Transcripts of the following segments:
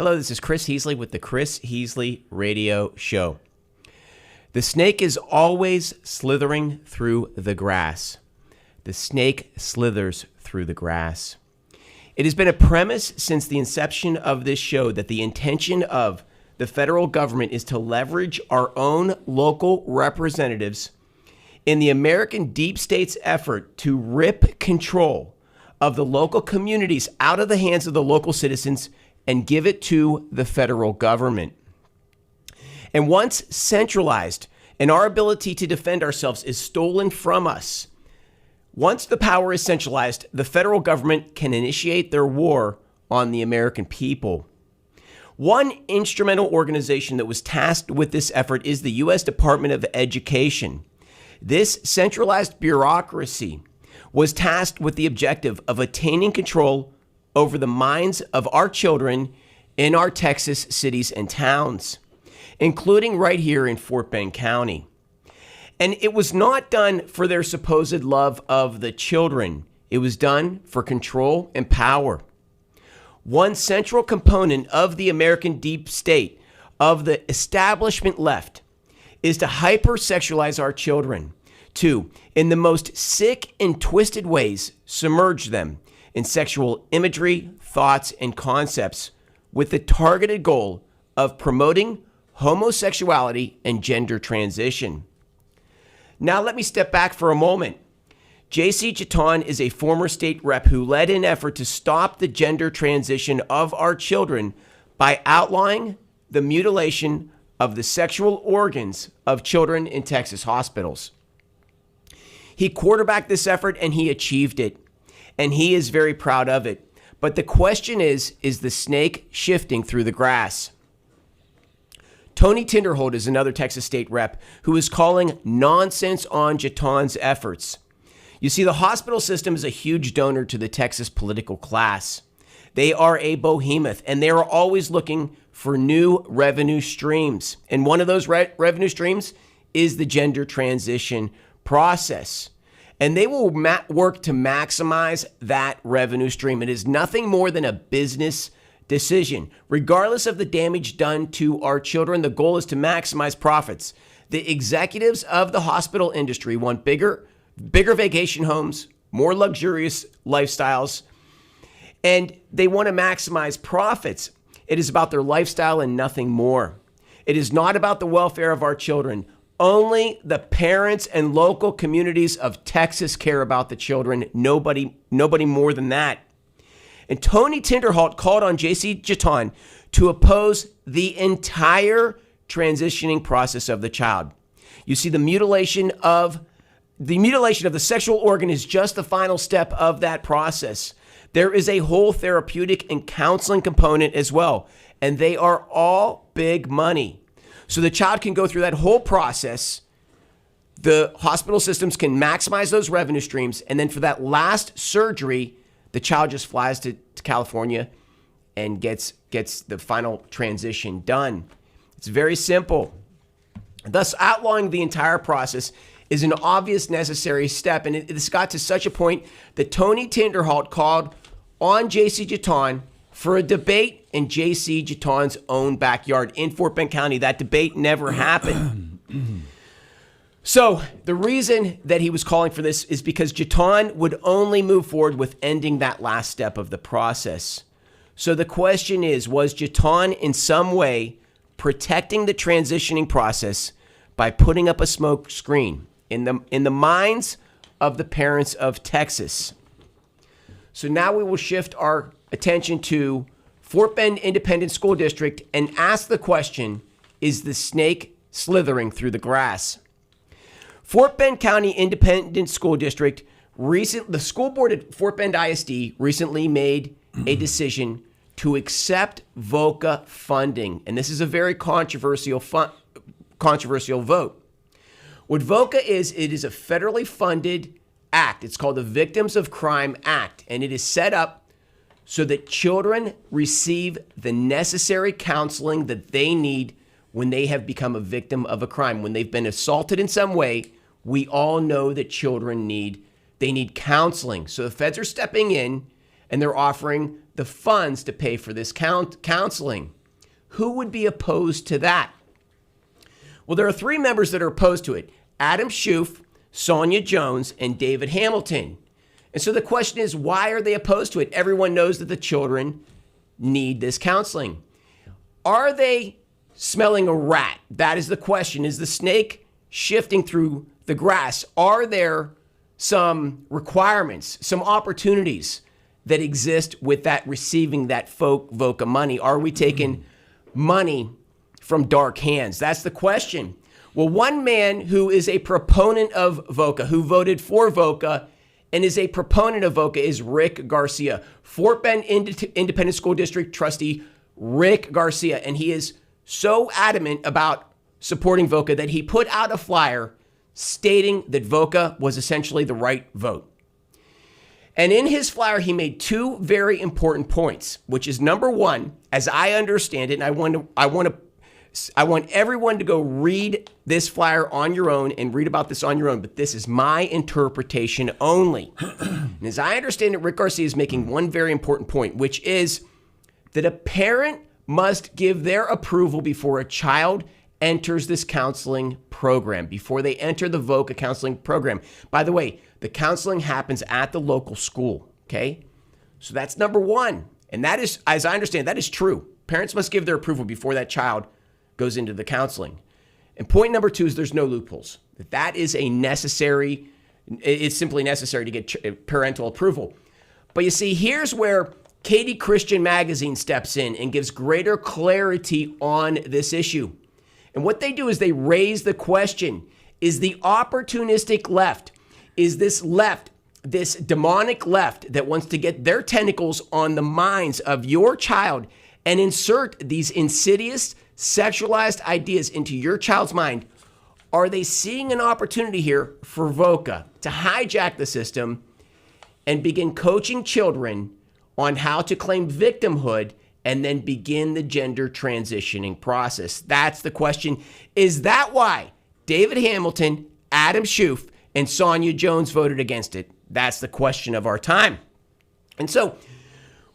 Hello, this is Chris Heasley with the Chris Heasley Radio Show. The snake is always slithering through the grass. The snake slithers through the grass. It has been a premise since the inception of this show that the intention of the federal government is to leverage our own local representatives in the American deep state's effort to rip control of the local communities out of the hands of the local citizens and give it to the federal government. And once centralized and our ability to defend ourselves is stolen from us, once the power is centralized, the federal government can initiate their war on the American people. One instrumental organization that was tasked with this effort is the U.S. Department of Education. This centralized bureaucracy was tasked with the objective of attaining control over the minds of our children in our Texas cities and towns, including right here in Fort Bend County. And it was not done for their supposed love of the children. It was done for control and power. One central component of the American deep state, of the establishment left, is to hypersexualize our children, to, in the most sick and twisted ways, submerge them in sexual imagery, thoughts, and concepts with the targeted goal of promoting homosexuality and gender transition. Now let me step back for a moment. J.C. Chaton is a former state rep who led an effort to stop the gender transition of our children by outlawing the mutilation of the sexual organs of children in Texas hospitals. He quarterbacked this effort and he achieved it. And he is very proud of it. But the question is the snake shifting through the grass? Tony Tinderholt is another Texas state rep who is calling nonsense on Chaton's efforts. You see, the hospital system is a huge donor to the Texas political class. They are a behemoth, and they are always looking for new revenue streams. And one of those revenue streams is the gender transition process. And they will work to maximize that revenue stream. It is nothing more than a business decision. Regardless of the damage done to our children, the goal is to maximize profits. The executives of the hospital industry want bigger vacation homes, more luxurious lifestyles, and they want to maximize profits. It is about their lifestyle and nothing more. It is not about the welfare of our children. Only the parents and local communities of Texas care about the children. Nobody more than that. And Tony Tinderholt called on J.C. Chaton to oppose the entire transitioning process of the child. You see, the mutilation of the sexual organ is just the final step of that process. There is a whole therapeutic and counseling component as well, and they are all big money. So the child can go through that whole process. The hospital systems can maximize those revenue streams. And then for that last surgery, the child just flies to California and gets the final transition done. It's very simple. Thus, outlawing the entire process is an obvious necessary step. And it's got to such a point that Tony Tinderholt called on J.C. Chaton for a debate in J.C. Chaton's own backyard in Fort Bend County. That debate never happened. So the reason that he was calling for this is because Chaton would only move forward with ending that last step of the process. So the question is, was Chaton in some way protecting the transitioning process by putting up a smoke screen in the minds of the parents of Texas? So now we will shift our attention to Fort Bend Independent School District and ask the question, is the snake slithering through the grass? Fort Bend County Independent School District, the school board at Fort Bend ISD recently made a decision to accept VOCA funding. And this is a very controversial vote. What VOCA is, it is a federally funded act. It's called the Victims of Crime Act, and it is set up so that children receive the necessary counseling that they need when they have become a victim of a crime. When they've been assaulted in some way, we all know that children need counseling. So the feds are stepping in and they're offering the funds to pay for this counseling. Who would be opposed to that? Well, there are three members that are opposed to it: Adam Schiff, Sonia Jones, and David Hamilton. And so the question is, why are they opposed to it? Everyone knows that the children need this counseling. Are they smelling a rat? That is the question. Is the snake shifting through the grass? Are there some requirements, some opportunities that exist with that receiving that VOCA money? Are we taking money from dark hands? That's the question. Well, one man who is a proponent of VOCA, who voted for VOCA and is a proponent of VOCA, is Rick Garcia, Fort Bend Independent School District trustee Rick Garcia. And he is so adamant about supporting VOCA that he put out a flyer stating that VOCA was essentially the right vote. And in his flyer, he made two very important points, which is, number one, as I understand it, and I want everyone to go read this flyer on your own and read about this on your own, but this is my interpretation only. And as I understand it, Rick Garcia is making one very important point, which is that a parent must give their approval before a child enters this counseling program, before they enter the VOCA counseling program. By the way, the counseling happens at the local school, okay? So that's number one. And that is, as I understand, that is true. Parents must give their approval before that child goes into the counseling. And point number two is there's no loopholes. That is a necessary, it's simply necessary to get parental approval. But you see, here's where Katie Christian Magazine steps in and gives greater clarity on this issue. And what they do is they raise the question: is the opportunistic left, is this left, this demonic left that wants to get their tentacles on the minds of your child and insert these insidious, sexualized ideas into your child's mind, are they seeing an opportunity here for VOCA to hijack the system and begin coaching children on how to claim victimhood and then begin the gender transitioning process? That's the question. Is that why David Hamilton, Adam Schiff, and Sonia Jones voted against it? That's the question of our time. And so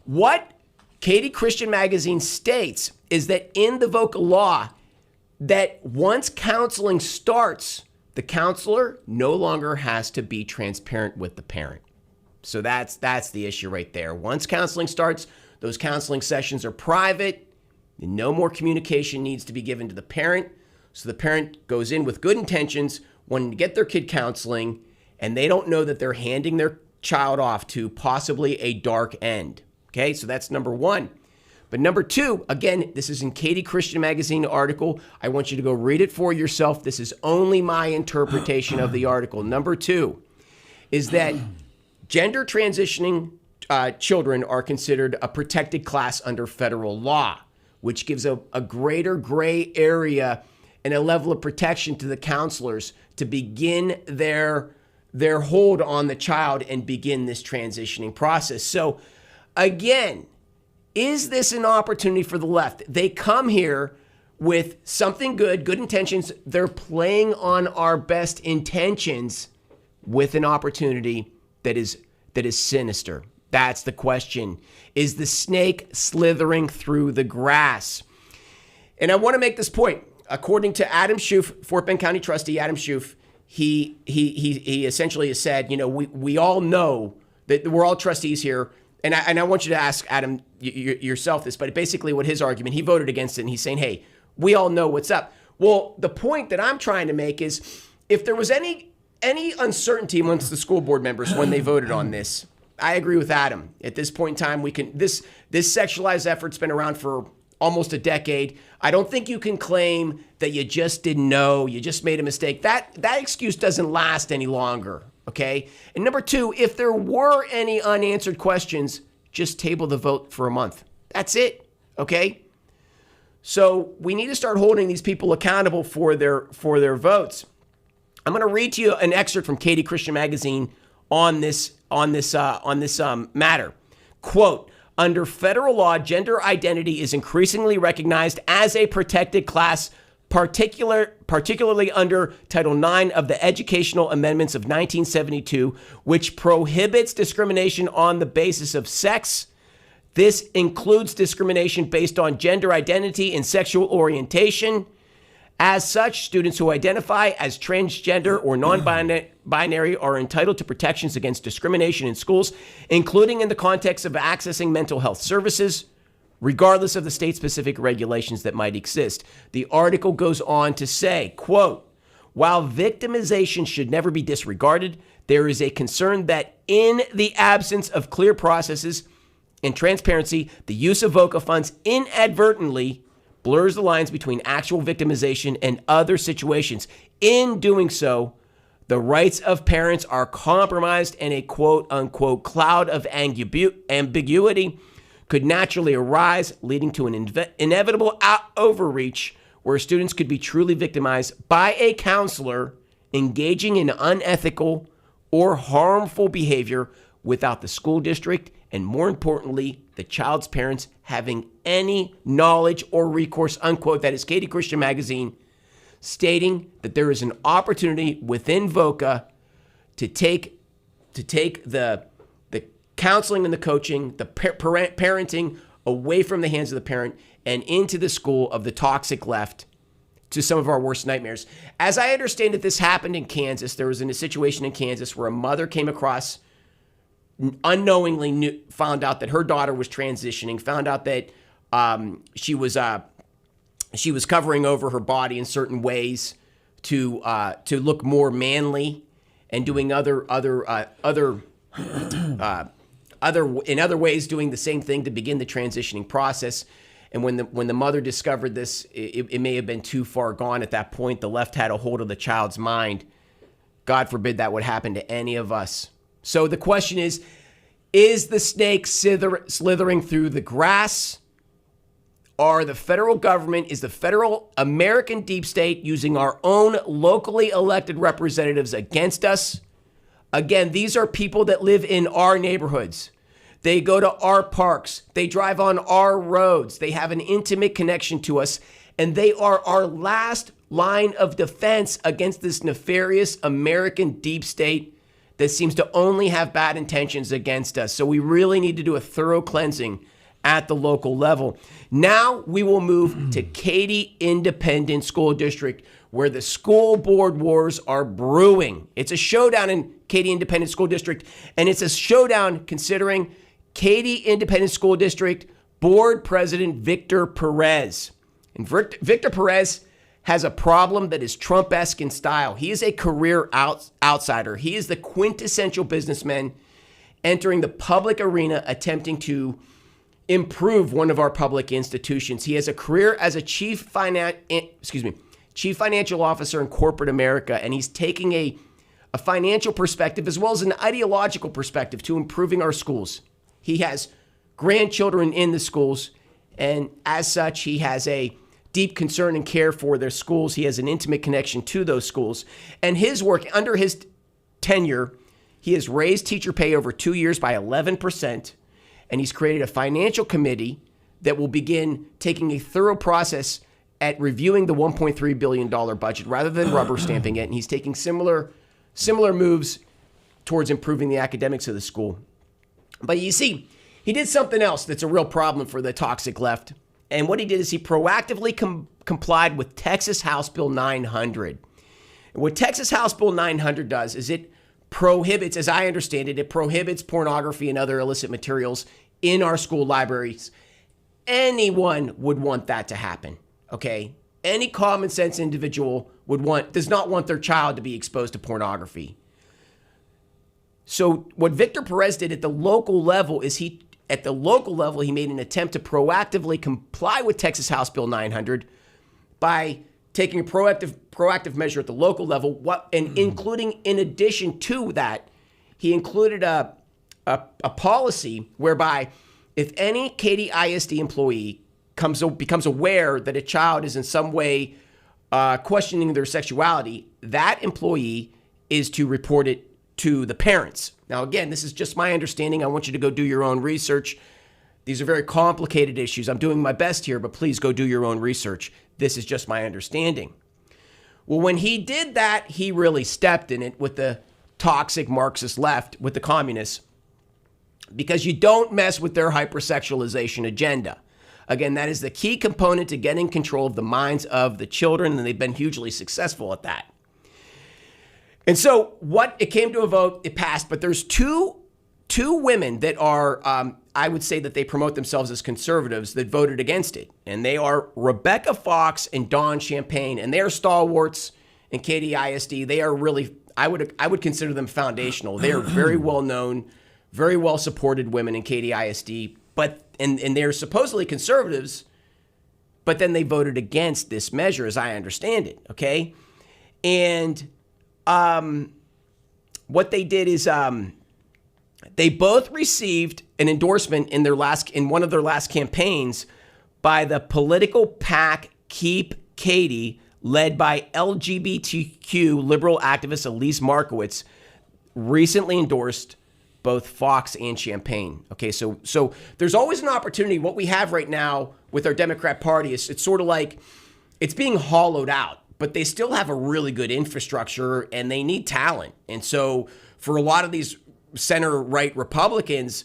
what Katie Christian Magazine states is that in the VOCA law, that once counseling starts, the counselor no longer has to be transparent with the parent. So that's the issue right there. Once counseling starts, those counseling sessions are private, and no more communication needs to be given to the parent. So the parent goes in with good intentions, wanting to get their kid counseling, and they don't know that they're handing their child off to possibly a dark end. Okay, so that's number one. But number two, again, this is in Katie Christian Magazine article. I want you to go read it for yourself. This is only my interpretation of the article. Number two is that gender transitioning children are considered a protected class under federal law, which gives a greater gray area and a level of protection to the counselors to begin their hold on the child and begin this transitioning process. So again, is this an opportunity for the left? They come here with something good intentions. They're playing on our best intentions with an opportunity that is sinister. That's the question. Is the snake slithering through the grass? And I want to make this point. According to Adam Schiff, Fort Bend County trustee Adam Schiff, he essentially has said, we all know that we're all trustees here. And I want you to ask Adam yourself this, but basically what his argument, he voted against it, and he's saying, hey, we all know what's up. Well, the point that I'm trying to make is, if there was any uncertainty amongst the school board members when they voted on this, I agree with Adam. At this point in time, this sexualized effort's been around for almost a decade. I don't think you can claim that you just didn't know, you just made a mistake. That excuse doesn't last any longer, okay? And number two, if there were any unanswered questions, just table the vote for a month. That's it, okay? So we need to start holding these people accountable for their votes. I'm going to read to you an excerpt from Katie Christian Magazine on this matter. Quote, under federal law, gender identity is increasingly recognized as a protected class particularly under Title IX of the Educational Amendments of 1972, which prohibits discrimination on the basis of sex. This includes discrimination based on gender identity and sexual orientation. As such, students who identify as transgender or non-binary are entitled to protections against discrimination in schools, including in the context of accessing mental health services, regardless of the state-specific regulations that might exist. The article goes on to say, quote, while victimization should never be disregarded, there is a concern that in the absence of clear processes and transparency, the use of VOCA funds inadvertently blurs the lines between actual victimization and other situations. In doing so, the rights of parents are compromised, and a quote-unquote cloud of ambiguity could naturally arise, leading to an inevitable overreach where students could be truly victimized by a counselor engaging in unethical or harmful behavior without the school district and, more importantly, the child's parents having any knowledge or recourse, unquote. That is Katie Christian Magazine, stating that there is an opportunity within VOCA to take the counseling and the coaching, the parenting away from the hands of the parent and into the school of the toxic left to some of our worst nightmares. As I understand it, this happened in Kansas. There was a situation in Kansas where a mother came across, unknowingly found out that her daughter was transitioning, found out that she was covering over her body in certain ways to look more manly and doing other ways doing the same thing to begin the transitioning process. And when the mother discovered this, it may have been too far gone at that point. The left had a hold of the child's mind. God forbid that would happen to any of us. So the question is the snake slithering through the grass? Is the federal American deep state using our own locally elected representatives against us? Again, these are people that live in our neighborhoods. They go to our parks. They drive on our roads. They have an intimate connection to us, and they are our last line of defense against this nefarious American deep state that seems to only have bad intentions against us. So we really need to do a thorough cleansing at the local level. Now we will move to Katy Independent School District, where the school board wars are brewing. It's a showdown in Katy Independent School District, and it's a showdown considering Katy Independent School District Board President Victor Perez. And Victor Perez has a problem that is Trump-esque in style. He is a career outsider. He is the quintessential businessman entering the public arena attempting to improve one of our public institutions. He has a career as a chief financial officer in corporate America, and he's taking a financial perspective as well as an ideological perspective to improving our schools. He has grandchildren in the schools, and as such, he has a deep concern and care for their schools. He has an intimate connection to those schools. And his work, under his tenure, he has raised teacher pay over 2 years by 11%, and he's created a financial committee that will begin taking a thorough process at reviewing the $1.3 billion budget rather than rubber stamping it. And he's taking similar moves towards improving the academics of the school. But you see, he did something else that's a real problem for the toxic left. And what he did is he proactively complied with Texas House Bill 900. And what Texas House Bill 900 does is it prohibits, as I understand it, prohibits pornography and other illicit materials in our school libraries. Anyone would want that to happen, okay? Any common sense individual does not want their child to be exposed to pornography. So what Victor Perez did at the local level is he made an attempt to proactively comply with Texas House Bill 900 by taking a proactive measure at the local level, including, in addition to that, he included a policy whereby if any Katy ISD employee becomes aware that a child is in some way questioning their sexuality, that employee is to report it to the parents. Now, again, this is just my understanding. I want you to go do your own research. These are very complicated issues. I'm doing my best here, but please go do your own research. This is just my understanding. Well, when he did that, he really stepped in it with the toxic Marxist left, with the communists, because you don't mess with their hypersexualization agenda. Again, that is the key component to getting control of the minds of the children, and they've been hugely successful at that. And so what it came to a vote, it passed, but there's two women that are, I would say that they promote themselves as conservatives that voted against it. And they are Rebecca Fox and Dawn Champagne, and they are stalwarts in KDISD. They are really, I would consider them foundational. They are very well known, very well supported women in KDISD, but and they're supposedly conservatives, but then they voted against this measure, as I understand it. Okay, and what they did is they both received an endorsement in one of their last campaigns by the political PAC Keep Katie, led by LGBTQ liberal activist Elise Markowitz, recently endorsed both Fox and Champagne. Okay, so there's always an opportunity. What we have right now with our Democrat Party is it's sort of like it's being hollowed out, but they still have a really good infrastructure and they need talent. And so for a lot of these center-right Republicans,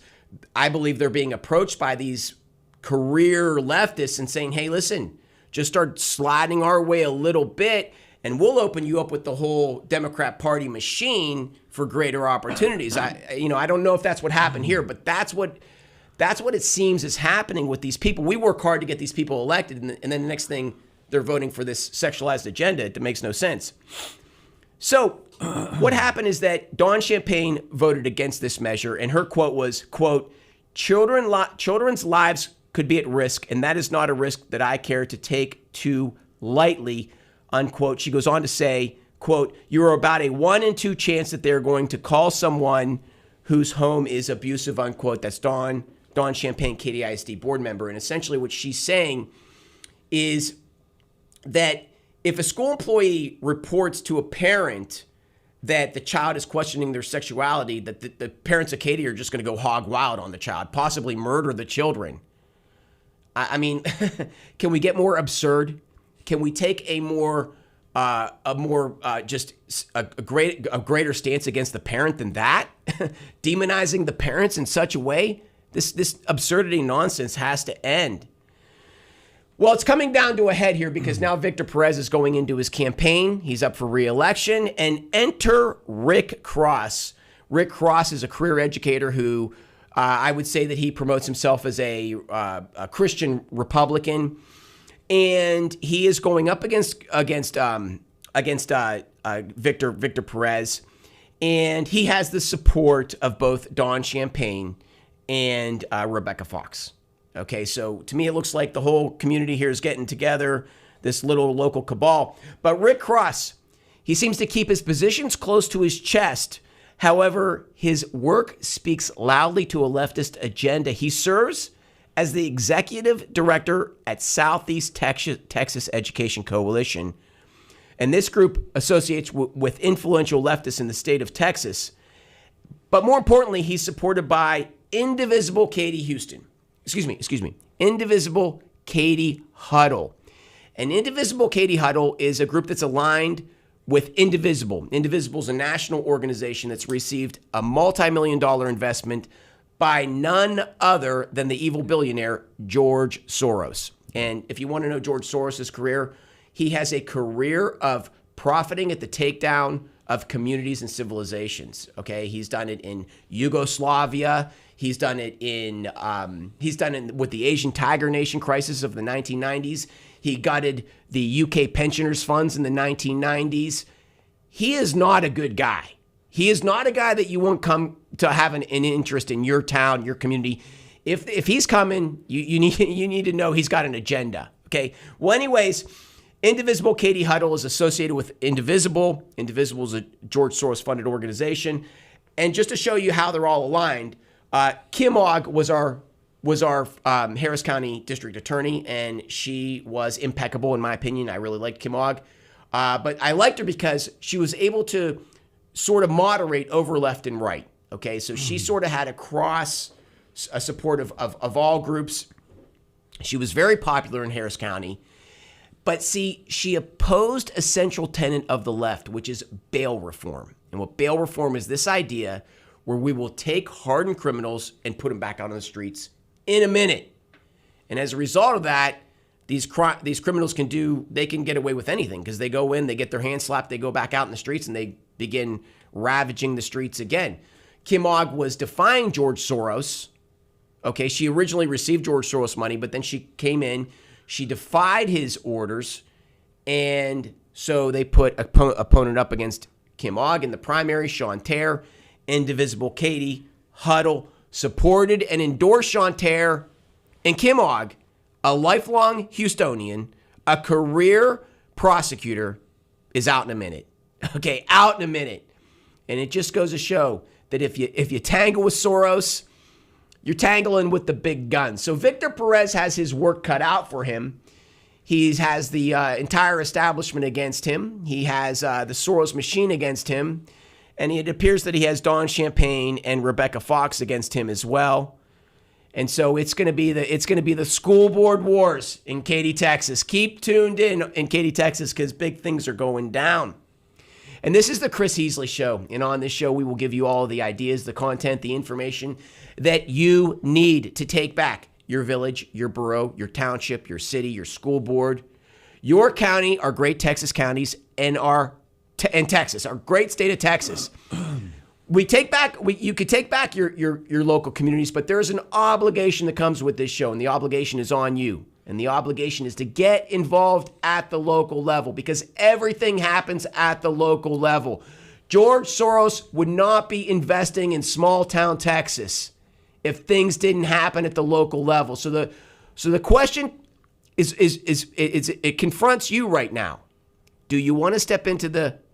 I believe they're being approached by these career leftists and saying, hey, listen, just start sliding our way a little bit and we'll open you up with the whole Democrat Party machine for greater opportunities. I don't know if that's what happened here, but that's what it seems is happening with these people. We work hard to get these people elected, and then the next thing they're voting for this sexualized agenda. It makes no sense. So what happened is that Dawn Champagne voted against this measure, and her quote was, quote, children's lives could be at risk, and that is not a risk that I care to take too lightly, unquote. She goes on to say, quote, you are about a 1 in 2 chance that they're going to call someone whose home is abusive, unquote. That's Dawn Champagne, KDISD board member. And essentially what she's saying is that if a school employee reports to a parent that the child is questioning their sexuality, that the parents of Katie are just going to go hog wild on the child, possibly murder the children. I mean, can we get more absurd? Can we take a greater stance against the parent than that? Demonizing the parents in such a way? This absurdity nonsense has to end. Well, it's coming down to a head here because now Victor Perez is going into his campaign. He's up for re-election, and enter Rick Cross. Rick Cross is a career educator who I would say that he promotes himself as a Christian Republican, and he is going up against Victor Perez, and he has the support of both Dawn Champagne and Rebecca Fox. Okay, so to me, it looks like the whole community here is getting together, this little local cabal. But Rick Cross, he seems to keep his positions close to his chest. However, his work speaks loudly to a leftist agenda. He serves as the executive director at Southeast Texas Education Coalition. And this group associates with influential leftists in the state of Texas. But more importantly, he's supported by Indivisible Katie Houston. Indivisible Katie Huddle. And Indivisible Katie Huddle is a group that's aligned with Indivisible. Indivisible is a national organization that's received a multi-million-dollar investment by none other than the evil billionaire George Soros. And if you want to know George Soros' career, he has a career of profiting at the takedown of communities and civilizations. Okay, he's done it in Yugoslavia. He's done it with the Asian Tiger Nation crisis of the 1990s. He gutted the UK pensioners funds in the 1990s. He is not a good guy. He is not a guy that you want come to have an interest in your town, your community. If he's coming, you need to know he's got an agenda. Okay. Well, anyways, Indivisible Katie Huddle is associated with Indivisible. Indivisible is a George Soros funded organization. And just to show you how they're all aligned, Kim Ogg was our Harris County District Attorney, and she was impeccable in my opinion. I really liked Kim Ogg, but I liked her because she was able to sort of moderate over left and right. Okay, so she sort of had a support of all groups. She was very popular in Harris County, But see, she opposed a central tenet of the left, which is bail reform. And what bail reform is, this idea where we will take hardened criminals and put them back out on the streets in a minute. And as a result of that, these criminals can get away with anything because they go in, they get their hands slapped, they go back out in the streets, and they begin ravaging the streets again. Kim Og was defying George Soros. Okay, she originally received George Soros money, but then she came in, she defied his orders, and so they put opponent up against Kim Og in the primary. Sean Terre, Indivisible Katie Huddle supported and endorsed Sean Terre, and Kim Og, a lifelong Houstonian, a career prosecutor, is out in a minute. Okay, out in a minute. And it just goes to show that if you tangle with Soros, you're tangling with the big guns. So Victor Perez has his work cut out for him. He has the entire establishment against him. He has the Soros machine against him. And it appears that he has Dawn Champagne and Rebecca Fox against him as well. And so it's going to be the school board wars in Katy, Texas. Keep tuned in Katy, Texas, because big things are going down. And this is the Chris Heasley Show. And on this show, we will give you all the ideas, the content, the information that you need to take back your village, your borough, your township, your city, your school board, your county, our great Texas counties, and Texas, our great state of Texas. You could take back your local communities, but there's an obligation that comes with this show, and the obligation is on you. And the obligation is to get involved at the local level because everything happens at the local level. George Soros would not be investing in small town Texas if things didn't happen at the local level. So the question is it confronts you right now. Do you want to step and get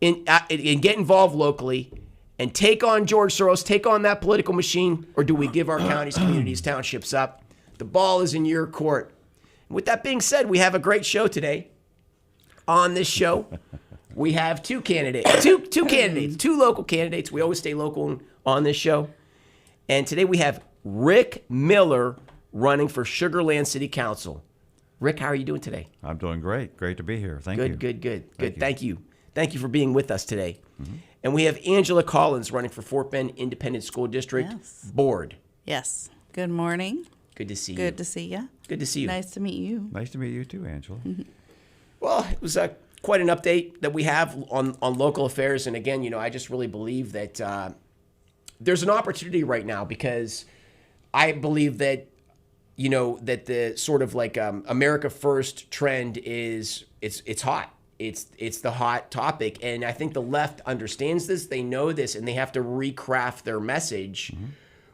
involved locally and take on George Soros, take on that political machine, or do we give our counties, communities, townships up? The ball is in your court. With that being said, we have a great show today. On this show, we have two local candidates. We always stay local on this show. And today we have Rick Miller running for Sugar Land City Council. Rick, how are you doing today? I'm doing great. Great to be here. Thank you. Good. Thank you. Thank you for being with us today. Mm-hmm. And we have Angela Collins running for Fort Bend Independent School District Board. Yes. Good morning. Good to see you. Good to see you. Good to see you. Nice to meet you. Nice to meet you too, Angela. Mm-hmm. Well, it was quite an update that we have on local affairs. And again, I just really believe that there's an opportunity right now because I believe that, that the sort of like America First trend is it's hot. It's the hot topic. And I think the left understands this. They know this, and they have to recraft their message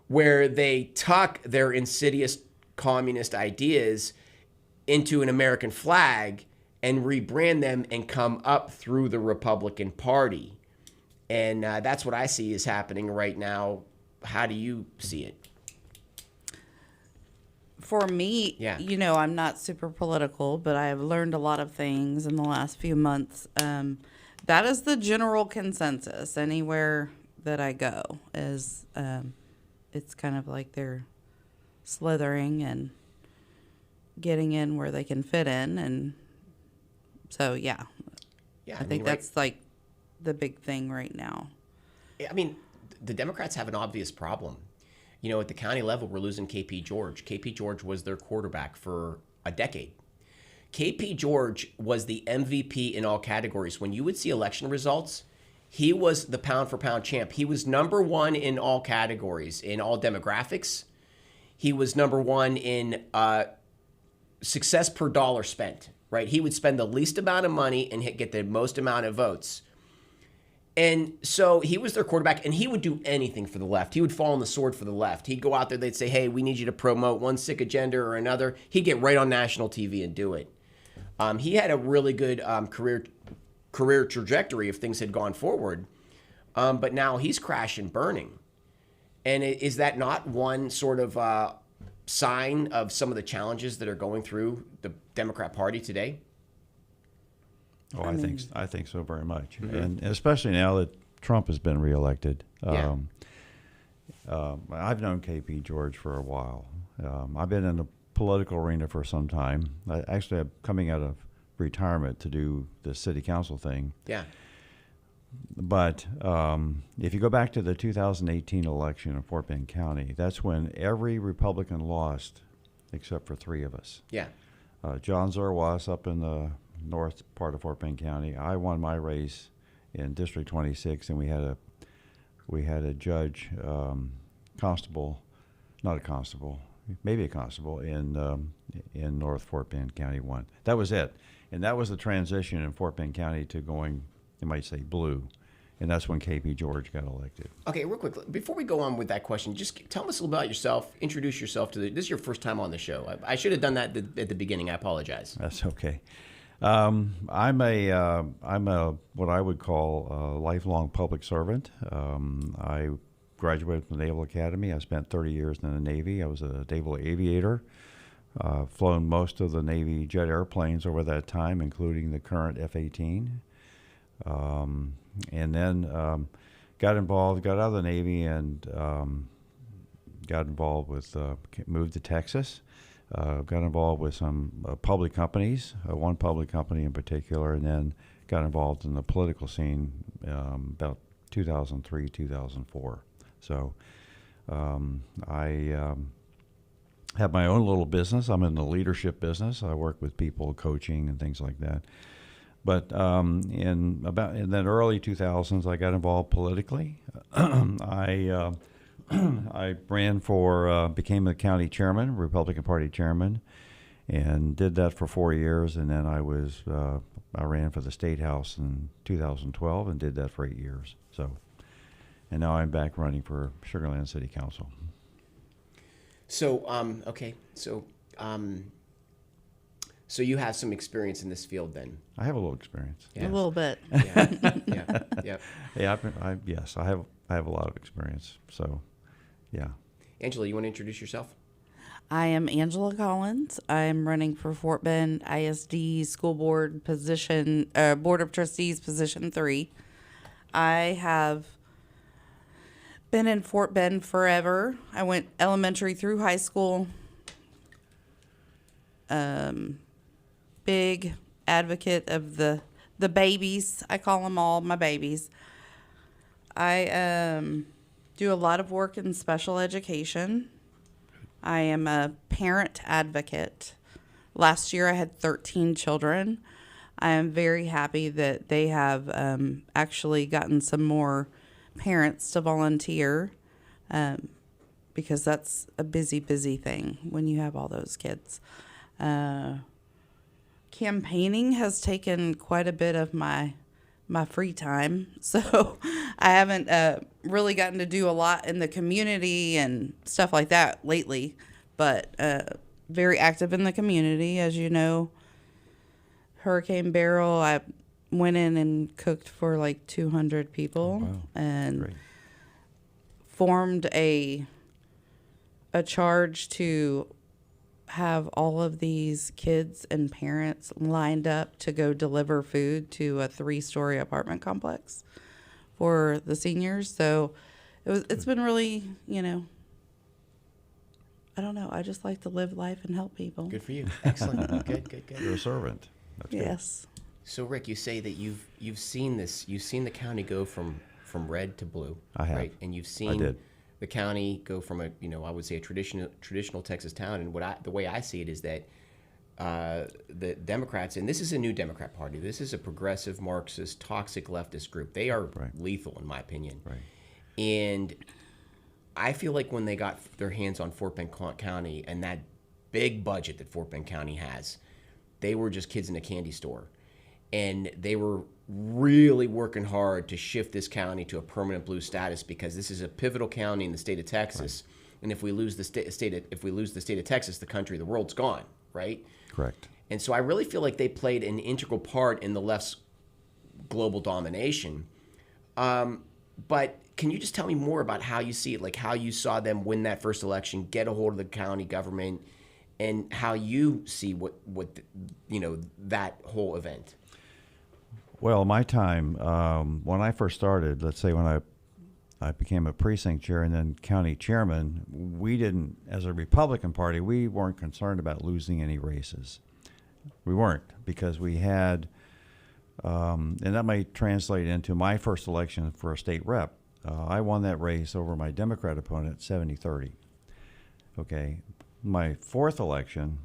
where they tuck their insidious communist ideas into an American flag and rebrand them and come up through the Republican Party. And that's what I see is happening right now. How do you see it? For me, I'm not super political, but I have learned a lot of things in the last few months. That is the general consensus anywhere that I go is it's kind of like they're slithering and getting in where they can fit in. And so, I think that's like the big thing right now. I mean, the Democrats have an obvious problem. At the county level, we're losing KP George. KP George was their quarterback for a decade. KP George was the MVP in all categories. When you would see election results, he was the pound-for-pound champ. He was number one in all categories, in all demographics. He was number one in success per dollar spent, right? He would spend the least amount of money and get the most amount of votes. And so he was their quarterback, and he would do anything for the left. He would fall on the sword for the left. He'd go out there, they'd say, hey, we need you to promote one sick agenda or another. He'd get right on national TV and do it. He had a really good career trajectory if things had gone forward. But now he's crashing, burning. And is that not one sort of sign of some of the challenges that are going through the Democrat Party today? Oh, I think so very much, and especially now that Trump has been reelected. I've known KP George for a while. I've been in the political arena for some time. Actually, I'm coming out of retirement to do the city council thing. Yeah. But if you go back to the 2018 election in Fort Bend County, that's when every Republican lost except for 3 of us. Yeah. John Zerwas up in the north part of Fort Bend County. I won my race in District 26, and we had a judge, constable, not a constable, maybe a constable in North Fort Bend County won. That was it, and that was the transition in Fort Bend County to going, you might say, blue, and that's when KP George got elected. Okay, real quick, before we go on with that question, just tell us a little about yourself. Introduce yourself this is your first time on the show. I should have done that at the beginning. I apologize. That's okay. I'm a what I would call a lifelong public servant. I graduated from the Naval Academy. I spent 30 years in the Navy. I was a naval aviator. Flown most of the Navy jet airplanes over that time, including the current F-18. And then got out of the Navy and got involved with, moved to Texas. Got involved with some public companies, one public company in particular, and then got involved in the political scene about 2003, 2004. So I have my own little business. I'm in the leadership business. I work with people, coaching and things like that. But in the early 2000s, I got involved politically. I ran for, became the county chairman, Republican Party chairman, and did that for 4 years. And then I ran for the State House in 2012 and did that for 8 years. So, and now I'm back running for Sugar Land City Council. So, okay. So you have some experience in this field then? I have a little experience. Yeah. A little bit. Yeah. Yes, I have a lot of experience. So, yeah. Angela, you want to introduce yourself? I am Angela Collins. I'm running for Fort Bend ISD School Board position, Board of Trustees position 3. I have been in Fort Bend forever. I went elementary through high school. Big advocate of the babies. I call them all my babies. I do a lot of work in special education. I am a parent advocate. Last year I had 13 children. I am very happy that they have actually gotten some more parents to volunteer because that's a busy thing when you have all those kids. Campaigning has taken quite a bit of my free time, so I haven't really gotten to do a lot in the community and stuff like that lately, but very active in the community. As you know, Hurricane Barrel, I went in and cooked for like 200 people. Oh, wow. And great. Formed a charge to have all of these kids and parents lined up to go deliver food to a 3-story apartment complex for the seniors. So it's been really, I don't know. I just like to live life and help people. Good for you. Excellent. Good. You're a servant. That's yes. good. So Rick, you say that you've seen this. You've seen the county go from red to blue. I have. Right? And you've seen the county go from a I would say a traditional Texas town. And the way I see it is that the Democrats, and this is a new Democrat Party. This is a progressive, Marxist, toxic leftist group. They are lethal, in my opinion. Right. And I feel like when they got their hands on Fort Bend County and that big budget that Fort Bend County has, they were just kids in a candy store. And they were really working hard to shift this county to a permanent blue status because this is a pivotal county in the state of Texas. Right. And if we lose the state of Texas, the country, the world's gone, right? Correct. And so I really feel like they played an integral part in the left's global domination. But can you just tell me more about how you see it, like how you saw them win that first election, get a hold of the county government, and how you see what that whole event? Well, my time, when I first started, let's say when I became a precinct chair and then county chairman. We didn't, as a Republican Party, we weren't concerned about losing any races. We weren't, because we had, and that might translate into my first election for a state rep. I won that race over my Democrat opponent 70-30. Okay. My fourth election,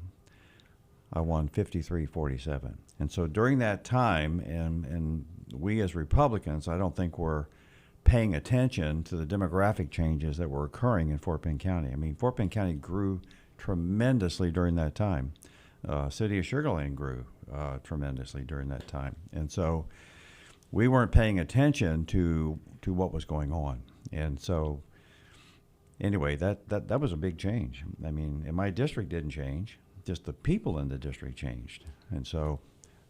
I won 53-47. And so during that time, and we as Republicans, I don't think were paying attention to the demographic changes that were occurring in Fort Bend County. I mean, Fort Bend County grew tremendously during that time. City of Sugar Land grew tremendously during that time. And so we weren't paying attention to what was going on. And so anyway, that was a big change. I mean, and my district didn't change, just the people in the district changed. And so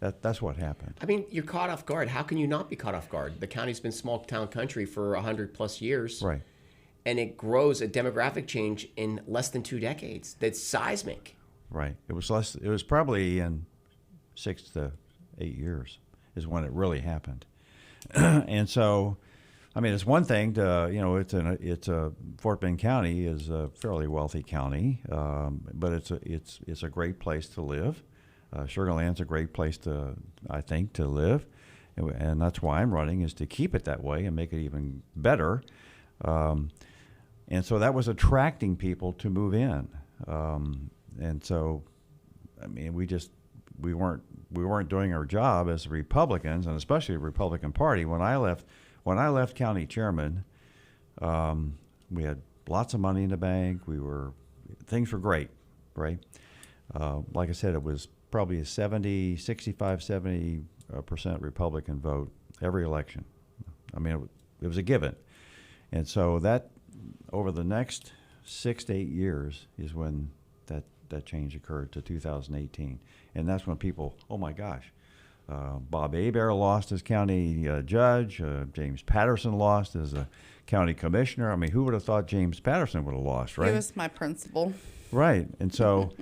that's what happened. I mean, you're caught off guard. How can you not be caught off guard? The county's been small town country for 100+ years. Right. And it grows a demographic change in less than 2 decades. That's seismic. Right. It was probably in 6 to 8 years is when it really happened. And so, I mean, it's one thing to, it's a Fort Bend County is a fairly wealthy county, but it's a great place to live. Sugar Land's a great place I think, to live, and that's why I'm running, is to keep it that way and make it even better. And so that was attracting people to move in, and so, I mean, we weren't doing our job as Republicans, and especially the Republican Party. When I left county chairman, we had lots of money in the bank. Things were great, right? Like I said, it was probably a 70% Republican vote every election. I mean, it was a given. And so that, over the next 6 to 8 years, is when that change occurred to 2018. And that's when people, oh my gosh, Bob Hebert lost as county judge. James Patterson lost as a county commissioner. I mean, who would have thought James Patterson would have lost, right? He was my principal. Right. And so,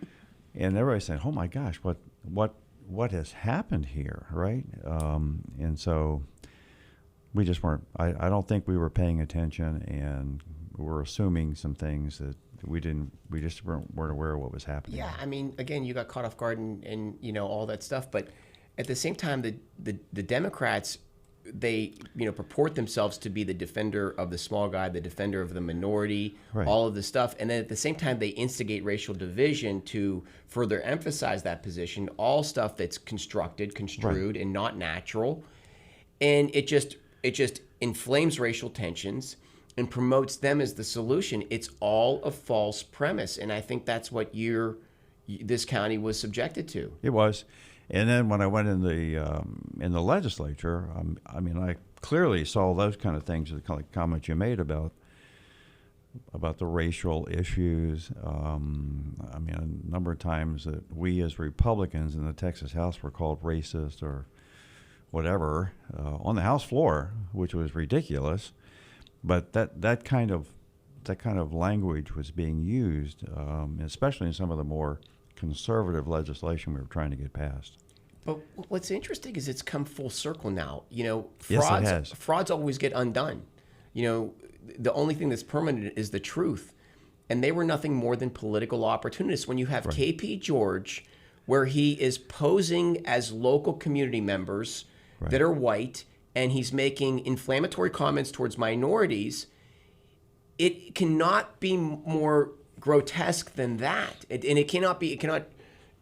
and everybody's saying, oh my gosh, what has happened here, right? And so we just weren't, I don't think we were paying attention, and we're assuming some things that we just weren't aware of what was happening. Yeah, I mean, again, you got caught off guard and all that stuff, but at the same time, the Democrats, they purport themselves to be the defender of the small guy, the defender of the minority, right, all of this stuff, and then at the same time, they instigate racial division to further emphasize that position, all stuff that's constructed, construed, right, and not natural, and it just inflames racial tensions and promotes them as the solution. It's all a false premise, and I think that's what this county was subjected to. It was, and then when I went in the legislature, I mean, I clearly saw those kind of things, the kind of comments you made about the racial issues. I mean, a number of times that we as Republicans in the Texas House were called racist or whatever on the House floor, which was ridiculous. But that kind of language was being used, especially in some of the more conservative legislation we were trying to get passed. But what's interesting is it's come full circle now. Frauds, yes, it has. Frauds always get undone. The only thing that's permanent is the truth. And they were nothing more than political opportunists. When you have right, KP George, where he is posing as local community members right, that are white, and he's making inflammatory comments towards minorities, it cannot be more grotesque than that. It cannot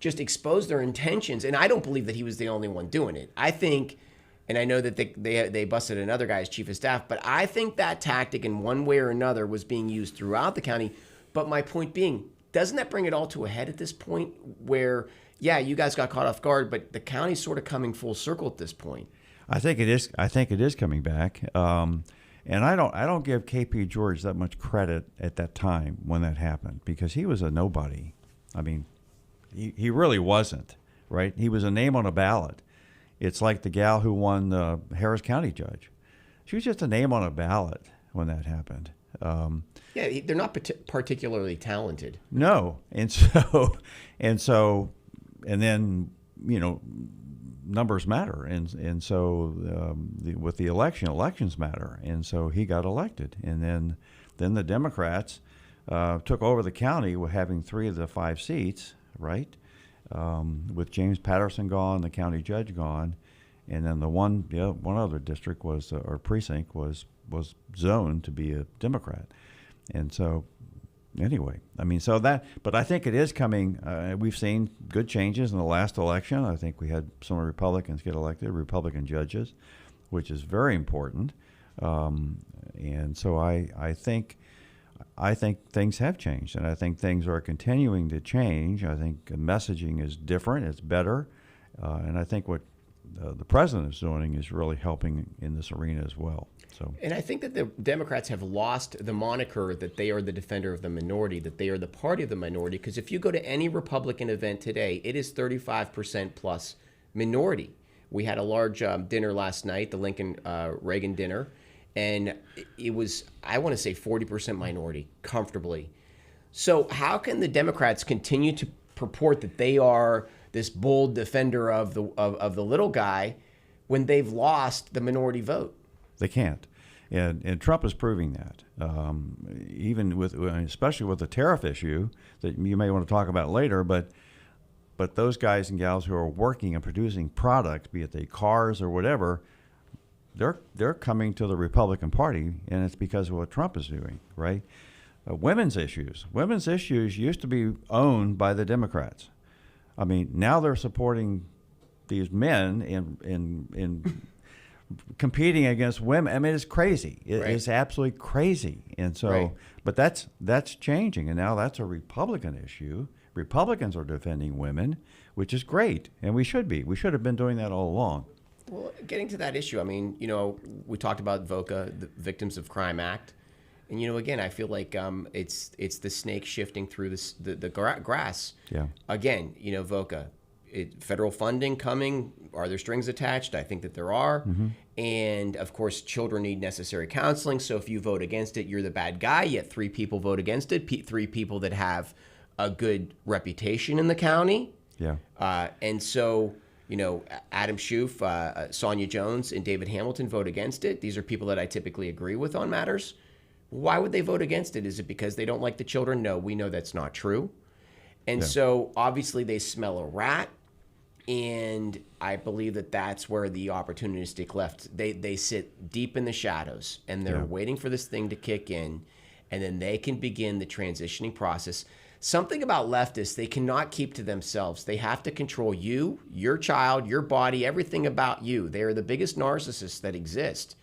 just expose their intentions. And I don't believe that he was the only one doing it. I think, and I know that they busted another guy as chief of staff, but I think that tactic in one way or another was being used throughout the county. But my point being, doesn't that bring it all to a head at this point where, yeah, you guys got caught off guard, but the county's sort of coming full circle at this point? I think it is coming back, and I don't give KP George that much credit at that time when that happened, because he was a nobody. I mean, he really wasn't, right? He was a name on a ballot. It's like the gal who won the Harris County judge. She was just a name on a ballot when that happened. Yeah, they're not particularly talented. No, and then numbers matter, and so with the elections matter, and so he got elected, and then the Democrats took over the county with having 3 of the 5 seats, right? With James Patterson gone, the county judge gone, and then one other district was or precinct was zoned to be a Democrat, and so. Anyway, I mean, but I think it is coming. We've seen good changes in the last election. I think we had some Republicans get elected, Republican judges, which is very important. And so I think things have changed, and I think things are continuing to change. I think messaging is different, it's better, and I think what the president is doing is really helping in this arena as well. So. And I think that the Democrats have lost the moniker that they are the defender of the minority, that they are the party of the minority, because if you go to any Republican event today, it is 35% plus minority. We had a large dinner last night, the Lincoln Reagan dinner, and it was, I want to say, 40% minority, comfortably. So how can the Democrats continue to purport that they are this bold defender of the little guy when they've lost the minority vote? They can't, and Trump is proving that. Even especially with the tariff issue that you may want to talk about later, but those guys and gals who are working and producing products, be it they cars or whatever, they're coming to the Republican Party, and it's because of what Trump is doing, right? Women's issues used to be owned by the Democrats. I mean, now they're supporting these men in competing against women. I mean, it's crazy. It's absolutely crazy. And so, but that's changing, and now that's a Republican issue. Republicans are defending women, which is great, and we should be. We should have been doing that all along. Well, getting to that issue, I mean, we talked about VOCA, the Victims of Crime Act, and again, I feel like it's the snake shifting through the grass. Yeah. Again, VOCA. Federal funding coming? Are there strings attached? I think that there are. Mm-hmm. And of course, children need necessary counseling. So if you vote against it, you're the bad guy. Yet 3 people vote against it. 3 people that have a good reputation in the county. Yeah. And so, Adam Schoof, Sonia Jones, and David Hamilton vote against it. These are people that I typically agree with on matters. Why would they vote against it? Is it because they don't like the children? No, we know that's not true. And so obviously they smell a rat. And I believe that that's where the opportunistic left. They sit deep in the shadows, and they're waiting for this thing to kick in, and then they can begin the transitioning process. Something about leftists, they cannot keep to themselves. They have to control you, your child, your body, everything about you. They are the biggest narcissists that exist.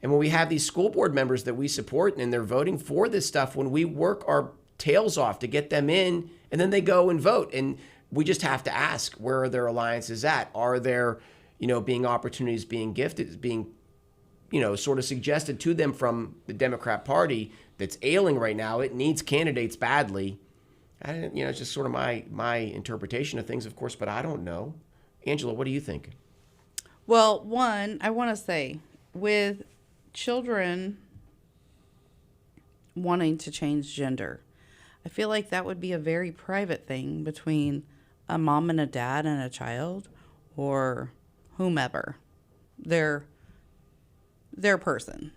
And when we have these school board members that we support and they're voting for this stuff, when we work our tails off to get them in, and then they go and vote, and we just have to ask, where are their alliances at? Are there, being opportunities being gifted, being, sort of suggested to them from the Democrat Party that's ailing right now? It needs candidates badly. It's just sort of my interpretation of things, of course, but I don't know. Angela, what do you think? Well, one, I want to say, with children wanting to change gender, I feel like that would be a very private thing between a mom and a dad and a child, or whomever, their person.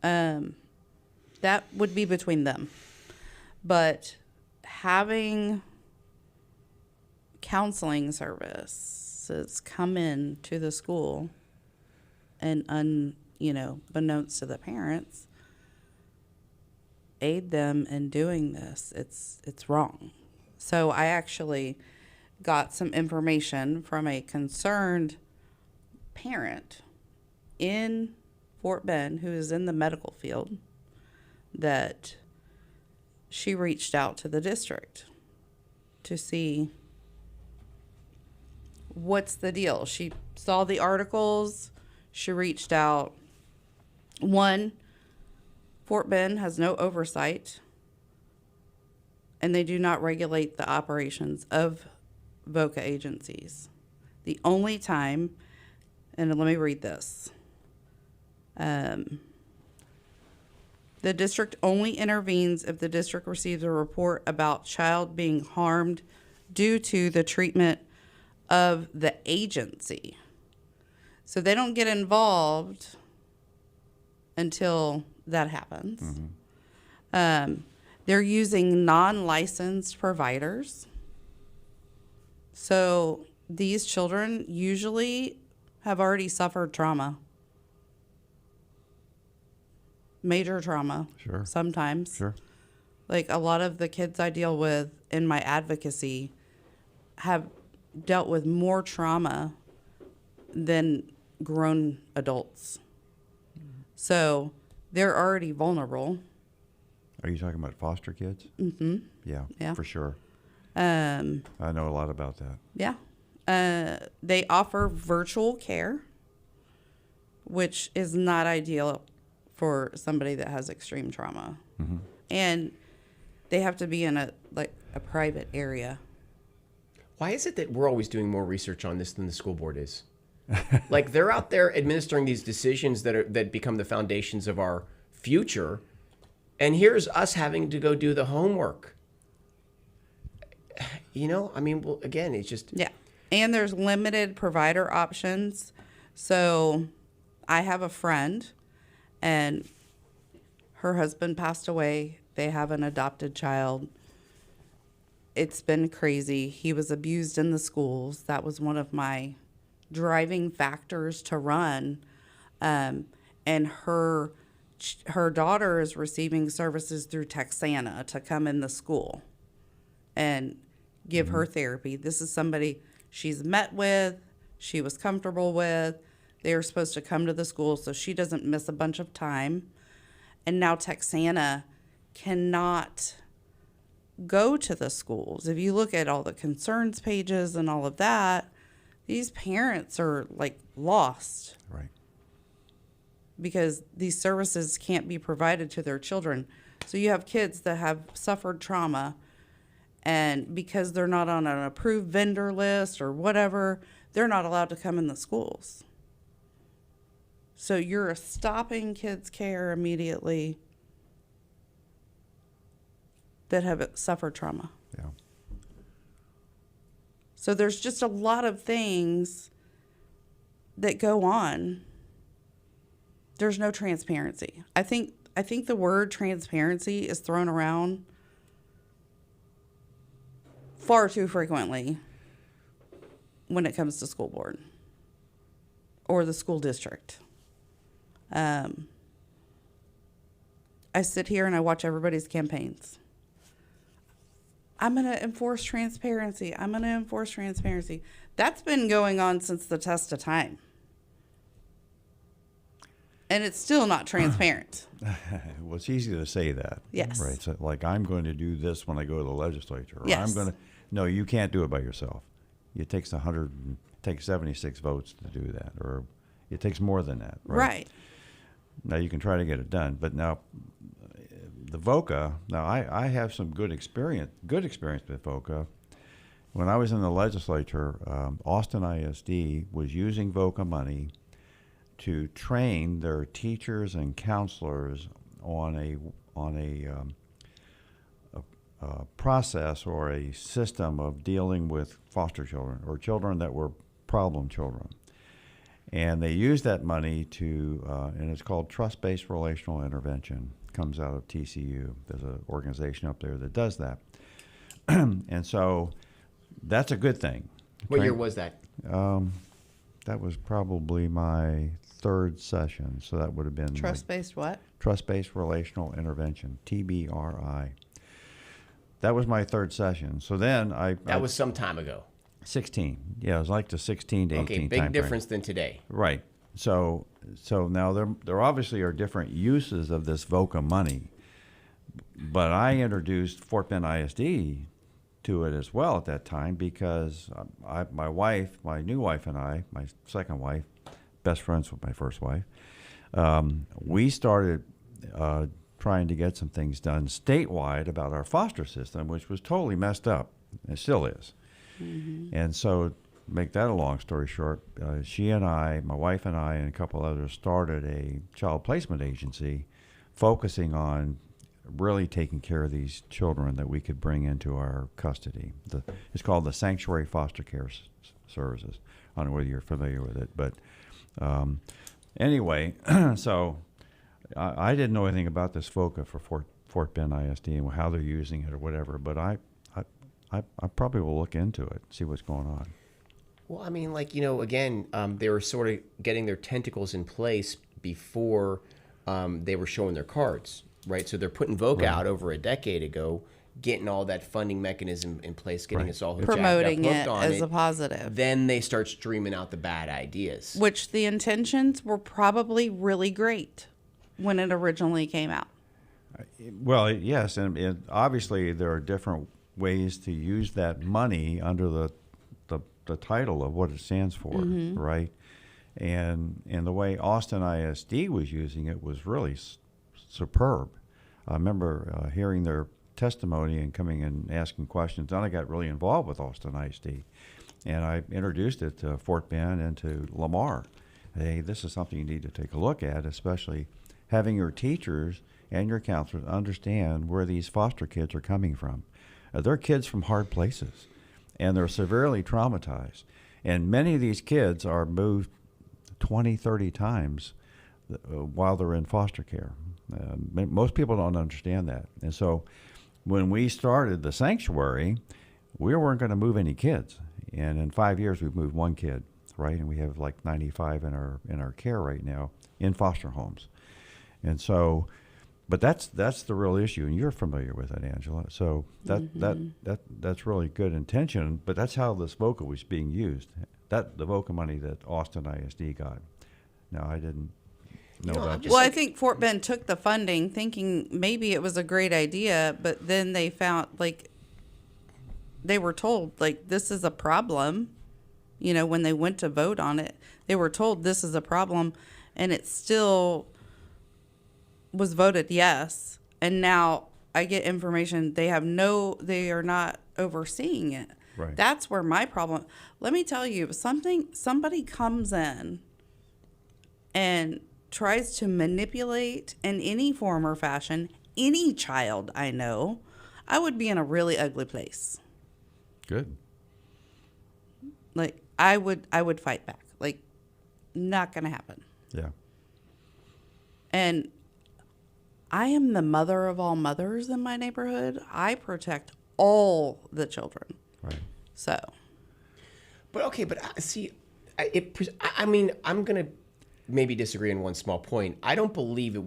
That would be between them. But having counseling services come in to the school and unbeknownst to the parents, aid them in doing this, it's wrong. So I actually got some information from a concerned parent in Fort Bend who is in the medical field, that she reached out to the district to see what's the deal. She saw the articles. She reached out. One, Fort Bend has no oversight, and they do not regulate the operations of VOCA agencies. The only time, and let me read this, the district only intervenes if the district receives a report about child being harmed due to the treatment of the agency. So they don't get involved until that happens. They're using non-licensed providers. So these children usually have already suffered trauma. Major trauma. Sure. Sometimes. Sure. Like a lot of the kids I deal with in my advocacy have dealt with more trauma than grown adults. So they're already vulnerable. Are you talking about foster kids? Mm-hmm. Yeah, for sure. I know a lot about that. Yeah. They offer virtual care, which is not ideal for somebody that has extreme trauma. And they have to be in a private area. Why is it that we're always doing more research on this than the school board is? Like, they're out there administering these decisions that become the foundations of our future, and here's us having to go do the homework. You know, I mean, well, again, it's just... Yeah. And there's limited provider options. So I have a friend, and her husband passed away. They have an adopted child. It's been crazy. He was abused in the schools. That was one of my driving factors to run. And her daughter is receiving services through Texana to come in the school and give her therapy. This is somebody she's met with, she was comfortable with. They were supposed to come to the school so she doesn't miss a bunch of time. And now Texana cannot go to the schools. If you look at all the concerns pages and all of that, these parents are like lost. Right. Because these services can't be provided to their children. So you have kids that have suffered trauma, and because they're not on an approved vendor list or whatever, they're not allowed to come in the schools. So you're stopping kids' care immediately that have suffered trauma. Yeah. So there's just a lot of things that go on. There's no transparency. I think the word transparency is thrown around far too frequently when it comes to school board or the school district. I sit here and I watch everybody's campaigns. I'm going to enforce transparency. I'm going to enforce transparency. That's been going on since the test of time. And it's still not transparent. Well, it's easy to say that. Yes. Right. So, like, I'm going to do this when I go to the legislature. Or Yes. I'm going to. No, you can't do it by yourself. It takes 76 votes to do that, or it takes more than that. Right. Now you can try to get it done, but now the VOCA. Now I have some good experience with VOCA. When I was in the legislature, Austin ISD was using VOCA money to train their teachers and counselors on a process or a system of dealing with foster children or children that were problem children. And they used that money to, and it's called Trust-Based Relational Intervention. Comes out of TCU. There's an organization up there that does that. And so that's a good thing. What year was that? That was probably my third session. So that would have been Trust-based what? Trust-Based Relational Intervention, TBRI. That was my third session. So then That was some time ago. 16. Yeah, it was like the 16 to 18 Okay, big time difference frame. than today. Right. So now there obviously are different uses of this VOCA money, but I introduced Fort Bend ISD to it as well at that time because my wife, my new wife, and I, my second wife, best friends with my first wife, we started trying to get some things done statewide about our foster system, which was totally messed up. It still is. Mm-hmm. And so, make that a long story short, she and I, my wife and I, and a couple others started a child placement agency focusing on really taking care of these children that we could bring into our custody. It's called the Sanctuary Foster Care Services. I don't know whether you're familiar with it, but anyway, so I didn't know anything about this FOCA for Fort Bend ISD and how they're using it or whatever, but I probably will look into it, see what's going on. Well, I mean, like, you know, again, they were sort of getting their tentacles in place before they were showing their cards, right? So they're putting VOCA out over a decade ago, getting all that funding mechanism in place, getting us all promoting jacked up, hooked it on as a positive. Then they start streaming out the bad ideas. Which the intentions were probably really great when it originally came out. Well, yes, and obviously there are different ways to use that money under the title of what it stands for, right? And the way Austin ISD was using it was really superb. I remember hearing their testimony and coming and asking questions. Then I got really involved with Austin ISD, and I introduced it to Fort Bend and to Lamar. Hey, this is something you need to take a look at, especially having your teachers and your counselors understand where these foster kids are coming from. They're kids from hard places, and they're severely traumatized. And many of these kids are moved 20, 30 times while they're in foster care. Most people don't understand that. And so when we started the sanctuary, we weren't going to move any kids. And in 5 years, we've moved one kid, right? And we have like 95 in our care right now in foster homes. And so, but that's the real issue, and you're familiar with it, Angela. So that's really good intention, but that's how this VOCA was being used. The VOCA money that Austin ISD got. No, I didn't know about that. Well, I think Fort Bend took the funding thinking maybe it was a great idea, but then they found, like, they were told, like, this is a problem. You know, when they went to vote on it, they were told this is a problem, and it still was voted yes. And now I get information they are not overseeing it. Right. That's where my problem. Let me tell you, somebody comes in and tries to manipulate in any form or fashion any child I know, I would be in a really ugly place. Good. Like, I would fight back. Like, not gonna happen. Yeah. And I am the mother of all mothers in my neighborhood. I protect all the children. Right. So. But okay, but see, I mean, I'm going to maybe disagree on one small point. I don't believe it.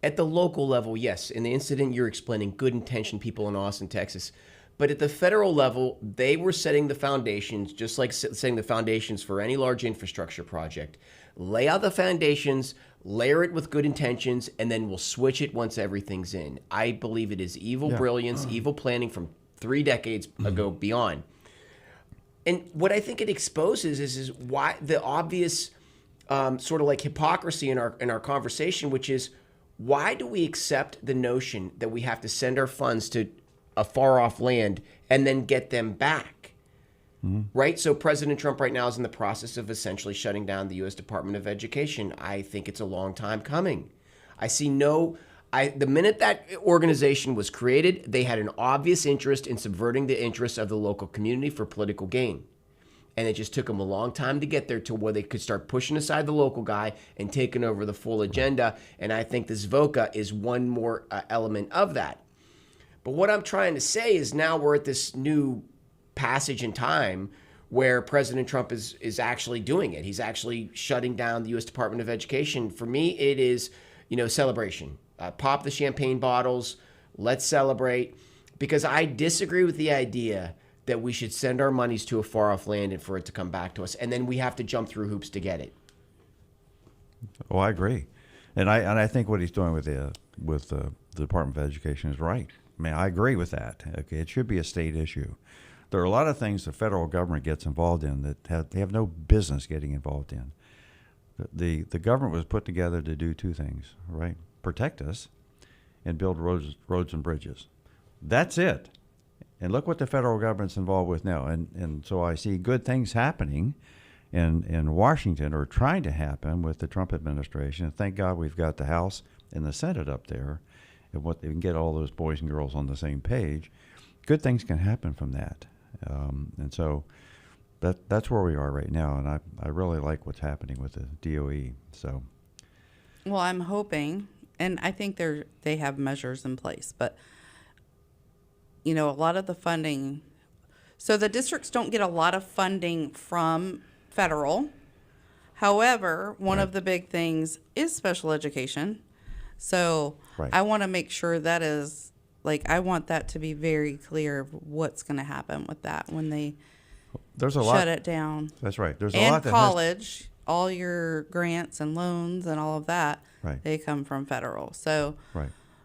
At the local level, yes, in the incident you're explaining, good intentioned people in Austin, Texas. But at the federal level, they were setting the foundations, just like setting the foundations for any large infrastructure project. Lay out the foundations, layer it with good intentions, and then we'll switch it once everything's in. I believe it is evil brilliance, evil planning from 3 decades ago beyond. And what I think it exposes is why the obvious sort of like hypocrisy in our conversation, which is, why do we accept the notion that we have to send our funds to a far off land and then get them back? Right? So President Trump right now is in the process of essentially shutting down the U.S. Department of Education. I think it's a long time coming. I see the minute that organization was created, they had an obvious interest in subverting the interests of the local community for political gain. And it just took them a long time to get there to where they could start pushing aside the local guy and taking over the full agenda. And I think this VOCA is one more element of that. But what I'm trying to say is now we're at this new passage in time where President Trump is actually doing it. He's actually shutting down the U.S. Department of Education. For me, it is, celebration. Pop the champagne bottles. Let's celebrate. Because I disagree with the idea that we should send our monies to a far off land and for it to come back to us, and then we have to jump through hoops to get it. Oh, I agree, and I think what he's doing with the Department of Education is right. I mean, I agree with that. Okay, it should be a state issue. There are a lot of things the federal government gets involved in that they have no business getting involved in. The government was put together to do 2 things, right? Protect us and build roads and bridges. That's it. And look what the federal government's involved with now. And so I see good things happening in Washington, or trying to happen with the Trump administration. And thank God we've got the House and the Senate up there. and what they can get all those boys and girls on the same page, good things can happen from that. And so that's where we are right now, and I really like what's happening with the DOE. So, well, I'm hoping, and I think they have measures in place, but a lot of the funding. So the districts don't get a lot of funding from federal. However, one of the big things is special education. So I want to make sure that is, I want that to be very clear of what's going to happen with that when they shut it down. That's right. There's a lot that college, all your grants and loans and all of that, they come from federal. So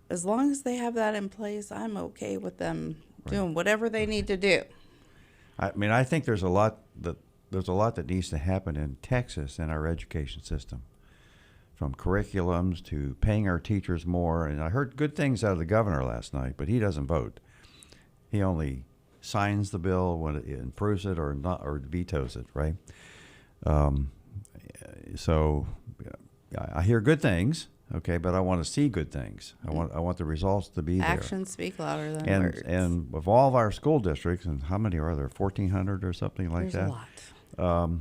as long as they have that in place, I'm okay with them doing whatever they need to do. I mean, I think there's a lot that needs to happen in Texas in our education system, from curriculums to paying our teachers more. And I heard good things out of the governor last night, but he doesn't vote. He only signs the bill when it improves it or not, or vetoes it, right? So I hear good things, okay, but I want to see good things. I want the results to be there. Actions speak louder than words. And of all of our school districts, and how many are there? 1,400 or something like that. There's a lot.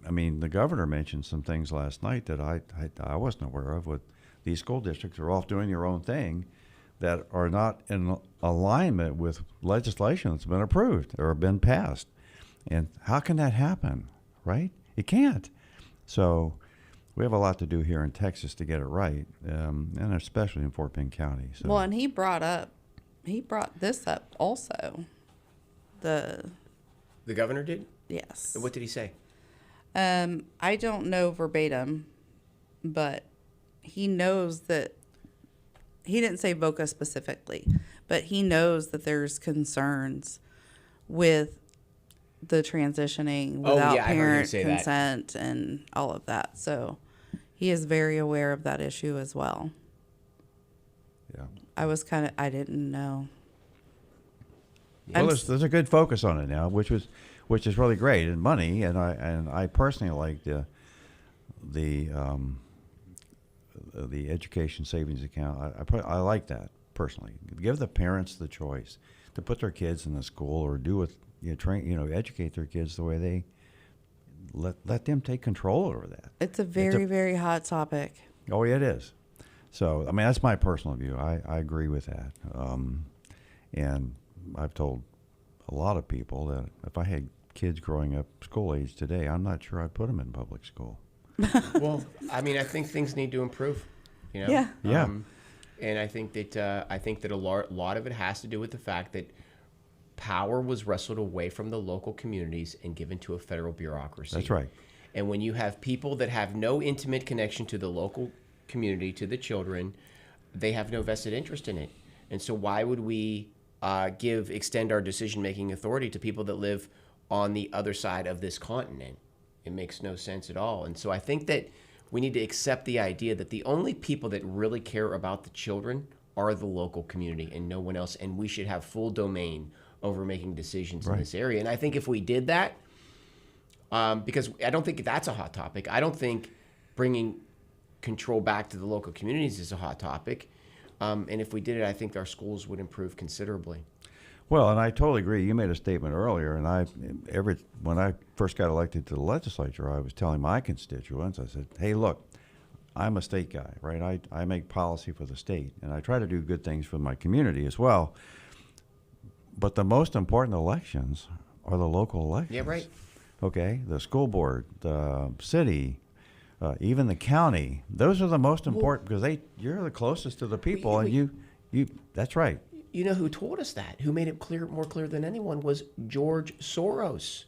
I mean, the governor mentioned some things last night that I wasn't aware of. With these school districts are off doing their own thing, that are not in alignment with legislation that's been approved or been passed. And how can that happen, right? It can't. So we have a lot to do here in Texas to get it right, and especially in Fort Bend County. So. Well, and he brought this up also. The governor did? Yes. What did he say? I don't know verbatim, but he knows that he didn't say VOCA specifically, but he knows that there's concerns with the transitioning without parent consent and all of that. So he is very aware of that issue as well. Yeah. I didn't know. Well, there's a good focus on it now, which is really great, and money, and I personally like the education savings account. I like that personally. Give the parents the choice to put their kids in the school or do what educate their kids the way they let them take control over that. It's a very hot topic. Oh, yeah, it is. So, I mean, that's my personal view. I agree with that. And I've told a lot of people that if I had kids growing up school age today, I'm not sure I'd put them in public school. Well, I mean, I think things need to improve. Yeah. And I think that a lot of it has to do with the fact that power was wrestled away from the local communities and given to a federal bureaucracy. That's right. And when you have people that have no intimate connection to the local community, to the children, they have no vested interest in it. And so why would we extend our decision-making authority to people that live on the other side of this continent? It makes no sense at all. And so I think that we need to accept the idea that the only people that really care about the children are the local community and no one else. And we should have full domain over making decisions in this area. And I think if we did that, because I don't think that's a hot topic. I don't think bringing control back to the local communities is a hot topic. And if we did it, I think our schools would improve considerably. Well, and I totally agree. You made a statement earlier, and when I first got elected to the legislature, I was telling my constituents, I said, hey, look, I'm a state guy, right? I make policy for the state, and I try to do good things for my community as well. But the most important elections are the local elections. Yeah, right. Okay, the school board, the city, even the county. Those are the most important because you're the closest to the people, and you. That's right. You know who told us that? Who made it more clear than anyone was George Soros,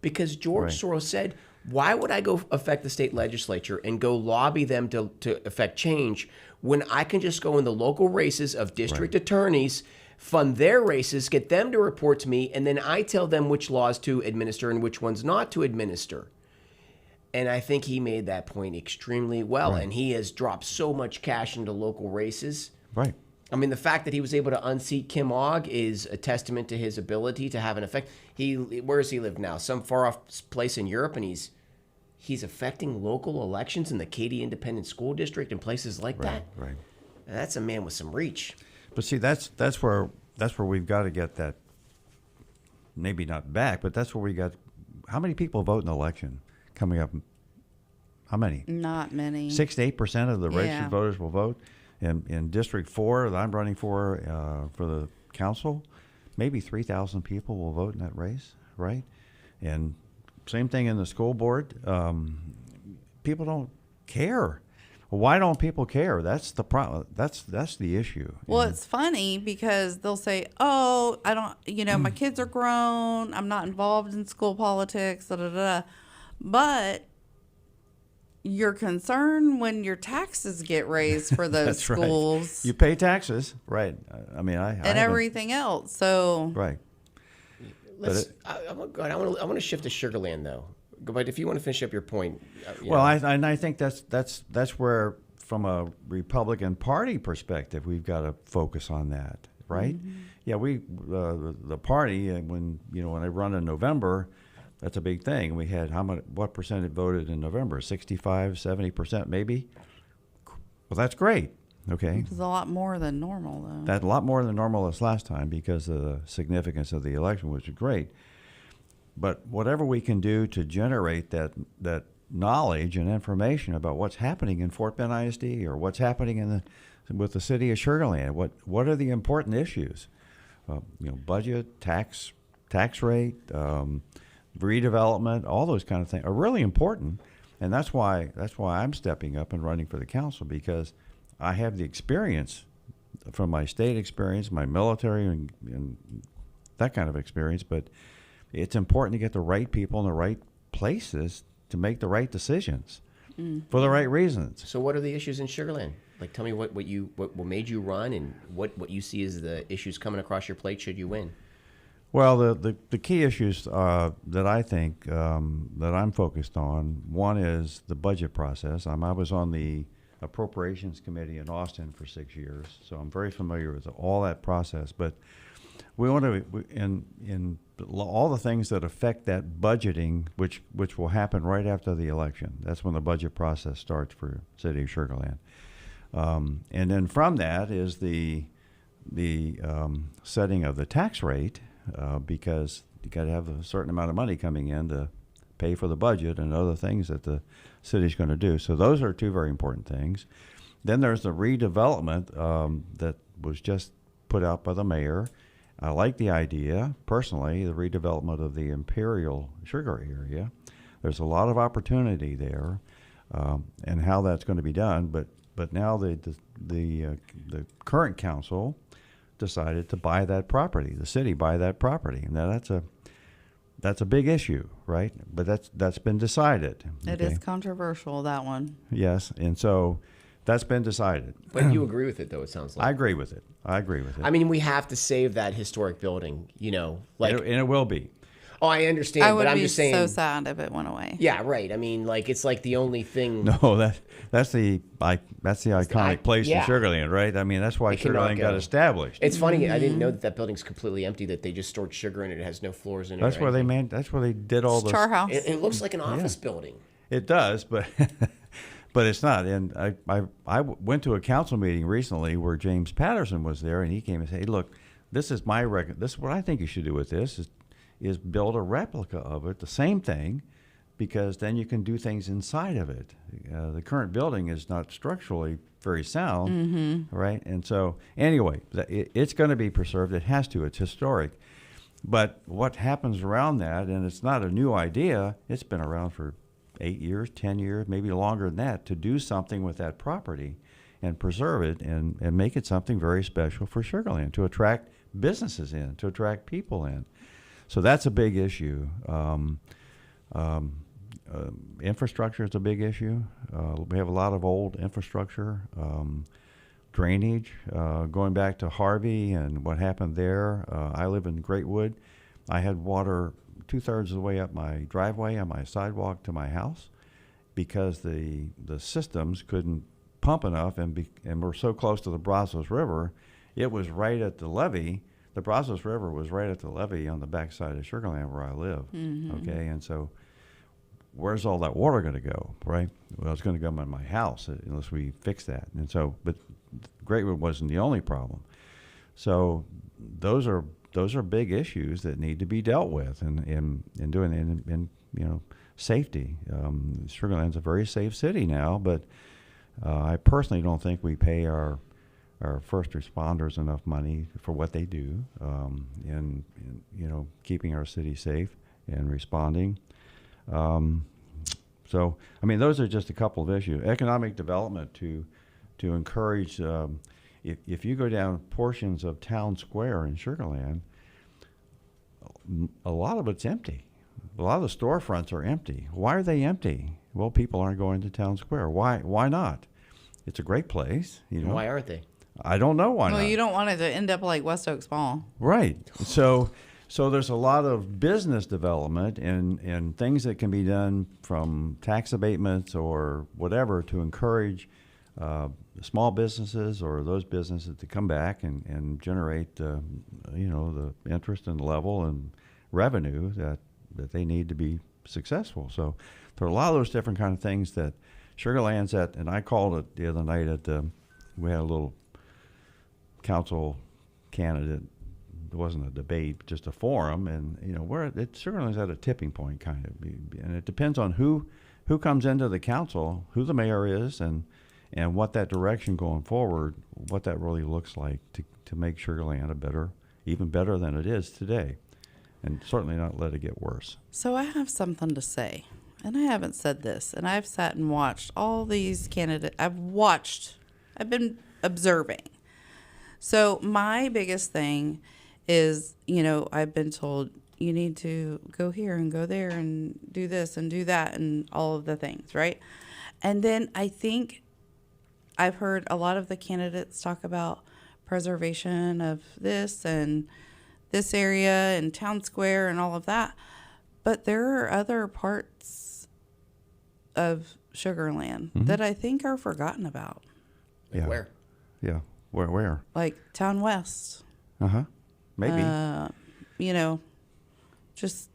because George Soros said, "Why would I go affect the state legislature and go lobby them to affect change when I can just go in the local races of district attorneys?" Fund their races, get them to report to me, and then I tell them which laws to administer and which ones not to administer. And I think he made that point extremely well, and he has dropped so much cash into local races. Right. I mean, the fact that he was able to unseat Kim Ogg is a testament to his ability to have an effect. Where does he live now? Some far-off place in Europe, and he's affecting local elections in the Katy Independent School District and places like that. Right. That's a man with some reach. But see, that's where we've got to get that. Maybe not back, but that's where we got. How many people vote in the election coming up? How many? Not many. 6 to 8% of the registered Yeah. voters will vote. In District 4 that I'm running for the council, maybe 3,000 people will vote in that race, right? And same thing in the school board. People don't care. Why don't people care? That's the problem. That's the issue. Well, it's funny because they'll say, "Oh, I don't, my kids are grown. I'm not involved in school politics." Da, da, da, da. But you're concerned when your taxes get raised for those That's schools right. You pay taxes, right? I mean, I and haven't- everything else. So right. I want to shift to Sugar Land though. But if you want to finish up your point, Well, I think that's where, from a Republican Party perspective, we've got to focus on that, right? Mm-hmm. Yeah, the party, when I run in November, that's a big thing. We had what percent voted in November? 65, 70% maybe. Well, that's great. Okay. it's a lot more than normal, though. That's a lot more than normal this last time because of the significance of the election, which is great. But whatever we can do to generate that knowledge and information about what's happening in Fort Bend ISD or what's happening with the city of Sugar Land, what are the important issues? Budget, tax rate, redevelopment, all those kind of things are really important, and that's why I'm stepping up and running for the council, because I have the experience from my state experience, my military, and that kind of experience, but it's important to get the right people in the right places to make the right decisions for the right reasons. So what are the issues in Sugar Land? Like, tell me what made you run and what you see as the issues coming across your plate should you win. Well, the key issues that I think that I'm focused on, one is the budget process. I was on the Appropriations Committee in Austin for 6 years, so I'm very familiar with all that process. But we want to, in all the things that affect that budgeting, which will happen right after the election. That's when the budget process starts for City of Sugar Land. And then from that is the setting of the tax rate, because you got to have a certain amount of money coming in to pay for the budget and other things that the city's going to do. So those are two very important things. Then there's the redevelopment that was just put out by the mayor. I like the idea, personally, the redevelopment of the Imperial Sugar area. There's a lot of opportunity there, and how that's going to be done. But now the current council decided to buy that property. The city buy that property. Now that's a big issue, right? But that's been decided. It is controversial, that one. Yes, and so that's been decided. But you agree with it, though, it sounds like. I agree with it. I mean, we have to save that historic building, like. And it will be. Oh, I understand, but I'm just saying. I would be so sad if it went away. Yeah, right. I mean, like, it's like the only thing. No, that's the iconic place in Sugar Land, right? I mean, that's why Sugar Land got established. It's funny. I didn't know that building's completely empty. That they just stored sugar in it. It has no floors in it. That's where they did all the Char house. It looks like an office building. It does, but but it's not. And I went to a council meeting recently where James Patterson was there, and he came and said, "Hey, look, this is my this is what I think you should do with this is build a replica of it, the same thing, because then you can do things inside of it. The current building is not structurally very sound, right? And so anyway, it's going to be preserved. It has to. It's historic. But what happens around that, and it's not a new idea, it's been around for 8 years, 10 years, maybe longer than that, to do something with that property and preserve it and make it something very special for Sugar Land, to attract businesses in, to attract people in. So that's a big issue. Infrastructure is a big issue. We have a lot of old infrastructure, drainage, going back to Harvey and what happened there. I live in Greatwood. I had water 2/3 of the way up my driveway on my sidewalk to my house because the systems couldn't pump enough, and we're so close to the Brazos River, it was right at the levee. The Brazos River was right at the levee on the backside of Sugar Land where I live. Okay, and so where's all that water going to go, right? Well, it's going to go in my house unless we fix that. And so, but Greatwood wasn't the only problem. So those are big issues that need to be dealt with, and in safety. Sugar Land's a very safe city now, but I personally don't think we pay our first responders enough money for what they do, in keeping our city safe and responding. So, I mean, those are just a couple of issues. Economic development to encourage. If you go down portions of Town Square in Sugar Land, a lot of it's empty. A lot of the storefronts are empty. Why are they empty? Well, people aren't going to Town Square. Why not? It's a great place. Why aren't they? I don't know why not. Well, you don't want it to end up like West Oaks Mall. Right. So there's a lot of business development and things that can be done, from tax abatements or whatever, to encourage small businesses or those businesses to come back and generate the interest and level and revenue that they need to be successful. So there are a lot of those different kind of things that Sugar Land's at, and I called it the other night we had a little council candidate. It wasn't a debate, just a forum, and Sugar Land's at a tipping point, kind of, and it depends on who comes into the council, who the mayor is, and what that direction going forward, what that really looks like to make Sugar Land even better than it is today, and certainly not let it get worse. So I have something to say, and I haven't said this, and I've sat and watched all these candidates. I've been observing. So my biggest thing is, I've been told you need to go here and go there and do this and do that and all of the things, right? And then I think I've heard a lot of the candidates talk about preservation of this and this area and Town Square and all of that. But there are other parts of Sugar Land that I think are forgotten about. Yeah. Where? Yeah. Where? Like Town West. Uh-huh. Maybe. Just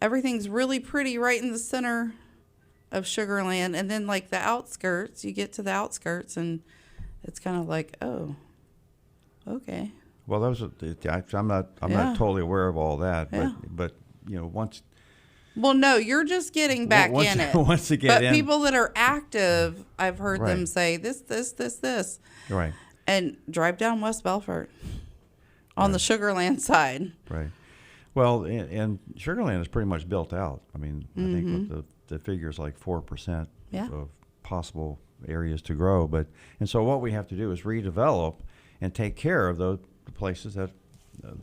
everything's really pretty right in the center of Sugar Land. And then like the outskirts, you get to the outskirts and it's kind of like, oh, okay. Well, I'm not totally aware of all that, but once. Well, no, you're just getting back in it. Once you get but in. People that are active, I've heard them say this. Right. And drive down West Belfort on the Sugar Land side. Right. Well, and Sugar Land is pretty much built out. I mean, I think with the figures like 4% of possible areas to grow. And so what we have to do is redevelop and take care of those places that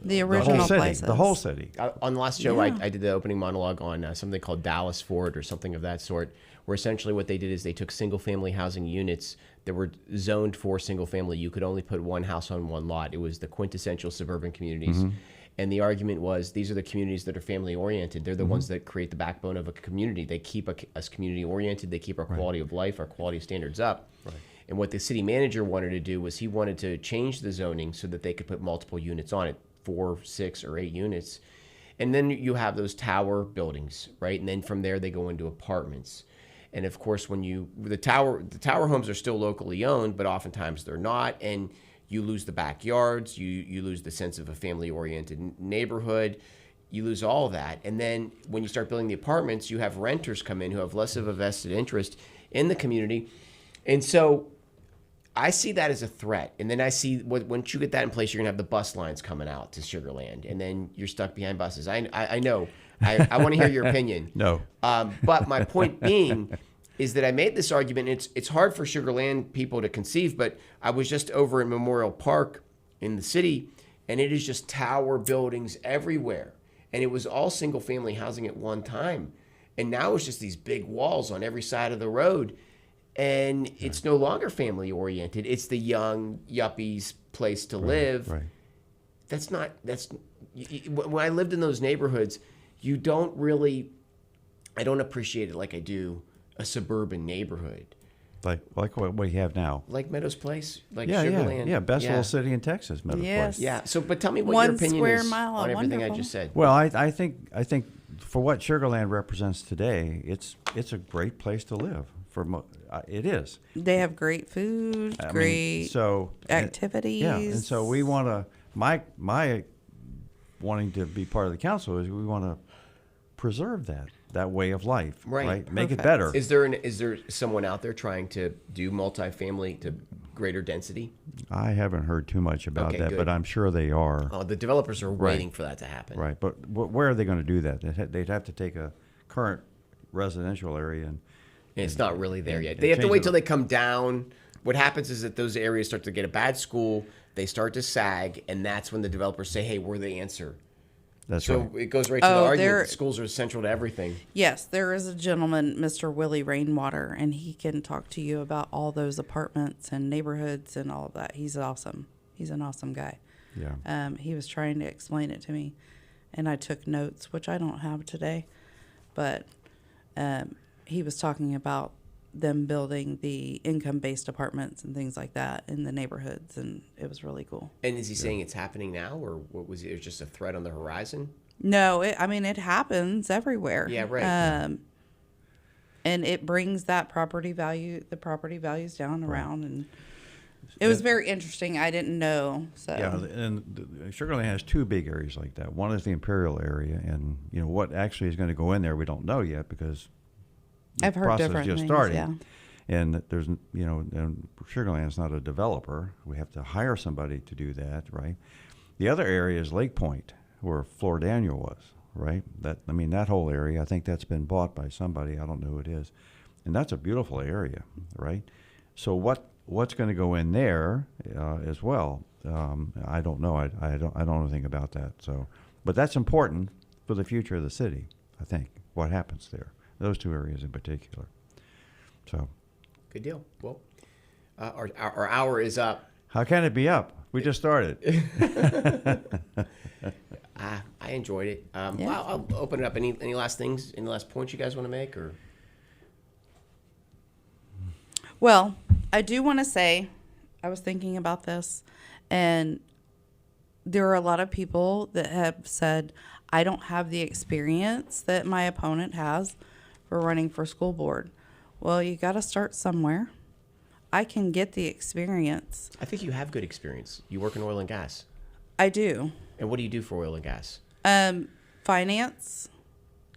the original places. The whole city. On the last show, I did the opening monologue on something called Dallas Ford or something of that sort, where essentially what they did is they took single-family housing units that were zoned for single-family. You could only put one house on one lot. It was the quintessential suburban communities. And the argument was these are the communities that are family-oriented. They're the ones that create the backbone of a community. They keep us community-oriented. They keep our quality of life, our quality standards up. Right. And what the city manager wanted to do was he wanted to change the zoning so that they could put multiple units on it, 4, 6, or 8 units. And then you have those tower buildings, right? And then from there they go into apartments. And of course, when the tower homes are still locally owned, but oftentimes they're not. And you lose the backyards, you lose the sense of a family-oriented neighborhood, you lose all of that. And then when you start building the apartments, you have renters come in who have less of a vested interest in the community. And so I see that as a threat. And then I see once you get that in place, you're going to have the bus lines coming out to Sugar Land. And then you're stuck behind buses. I know. I want to hear your opinion. No. But my point being is that I made this argument. It's hard for Sugar Land people to conceive, but I was just over in Memorial Park in the city, and it is just tower buildings everywhere. And it was all single-family housing at one time. And now it's just these big walls on every side of the road. And it's no longer family-oriented. It's the young yuppies' place to live. Right. When I lived in those neighborhoods, I don't appreciate it like I do a suburban neighborhood. Like what we have now. Like Meadows Place, like Sugar Land. Yeah, best little city in Texas, Meadows Place. Yeah. So, but tell me what your opinion is on everything wonderful. I just said. Well, I think for what Sugar Land represents today, it's a great place to live it is. They have great food, great activities. Yeah, and so we want to. My wanting to be part of the council is we want to preserve that way of life, right? Make it better. Is there someone out there trying to do multifamily to greater density? I haven't heard too much about that, good. but I'm sure they are. Oh, the developers are waiting for that to happen. Right, but where are they going to do that? They'd have to take a current residential area and it's not really there yet. They have to wait till they come down. What happens is that those areas start to get a bad school. They start to sag, and that's when the developers say, "Hey, we're the answer." That's so right. it goes right to the argument that schools are central to everything. Yes, there is a gentleman, Mr. Willie Rainwater, and he can talk to you about all those apartments and neighborhoods and all of that. He's awesome. He's an awesome guy. Yeah. He was trying to explain it to me, and I took notes, which I don't have today. But he was talking about them building the income-based apartments and things like that in the neighborhoods, and it was really cool. And is he saying it's happening now, or what was it? It was just a threat on the horizon? No, it happens everywhere. Yeah, right. And it brings the property values down around, and it was very interesting. I didn't know. So yeah, and Sugar Land has two big areas like that. One is the Imperial area, and what actually is going to go in there, we don't know yet because I've heard different just things, started. yeah. And there's, and Sugar Land is not a developer. We have to hire somebody to do that, right? The other area is Lake Point, where Floor Daniel was, right? That whole area, I think that's been bought by somebody. I don't know who it is. And that's a beautiful area, right? So what's going to go in there as well? I don't know. I don't know anything about that. So, but that's important for the future of the city, I think, what happens there. Those two areas in particular. So, good deal. Well, our hour is up. How can it be up? We just started. I enjoyed it. I'll open it up. Any last things? Any last points you guys want to make? Or well, I do want to say, I was thinking about this, and there are a lot of people that have said, I don't have the experience that my opponent has for running for school board. Well, you got to start somewhere. I can get the experience. I think you have good experience. You work in oil and gas. I do. And what do you do for oil and gas? Finance,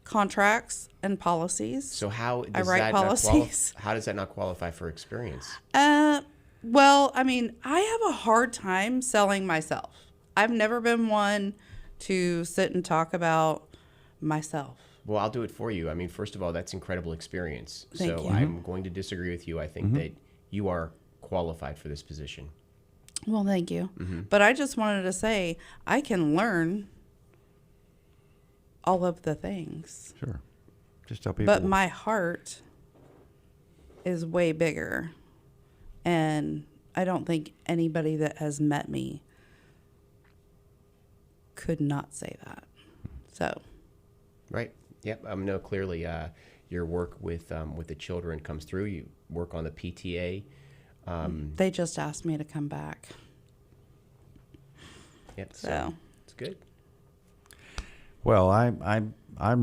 contracts, and policies. So how does I write policies. How does that not qualify for experience? Well, I have a hard time selling myself. I've never been one to sit and talk about myself. Well, I'll do it for you. First of all, that's incredible experience. Thank you. I'm going to disagree with you. I think that you are qualified for this position. Well, thank you. But I just wanted to say I can learn all of the things. Sure. Just tell people. But my heart is way bigger. And I don't think anybody that has met me could not say that. So. Right. Yep. No, clearly your work with the children comes through. You work on the PTA. They just asked me to come back. Yep. So it's good. Well, I'm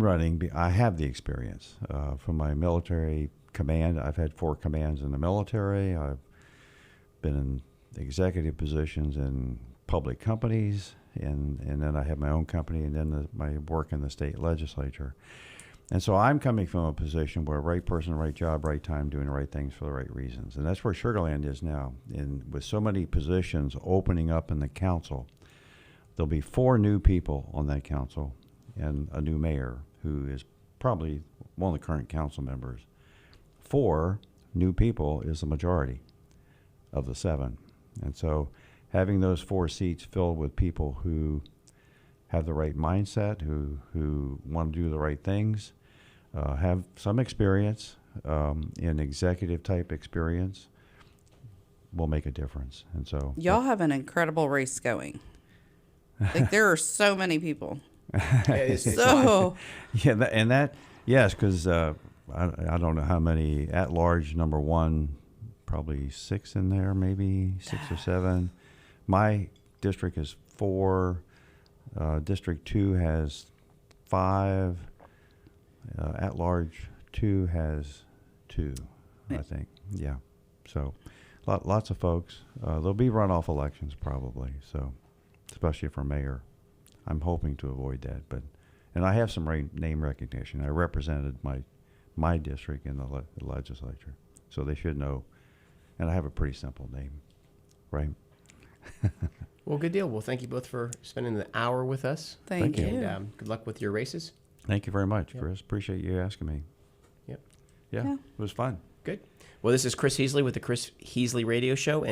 running. I have the experience from my military command. I've had 4 commands in the military. I've been in executive positions in public companies, and then I have my own company, and then my work in the state legislature. And so I'm coming from a position where right person, right job, right time, doing the right things for the right reasons. And that's where Sugar Land is now. And with so many positions opening up in the council, there'll be 4 new people on that council and a new mayor who is probably one of the current council members. 4 new people is the majority of the 7. And so having those 4 seats filled with people who have the right mindset, who want to do the right things, have some experience in executive type experience, will make a difference. And so y'all have an incredible race going. Like there are so many people. So yeah, yes, because I don't know how many at large. Number 1, probably 6 in there, maybe 6 or 7. My district is 4. District 2 has 5. At large 2 has 2. I think. Yeah. So lots of folks. There'll be runoff elections probably, so especially for mayor. I'm hoping to avoid that, and I have some name recognition. I represented my district in the legislature, so they should know. And I have a pretty simple name, right? Well, good deal. Well, thank you both for spending the hour with us. Thank you. And good luck with your races. Thank you very much, Chris. Appreciate you asking me. Yep. Yeah, Yeah. it was fun. Good. Well, this is Chris Heasley with the Chris Heasley Radio Show.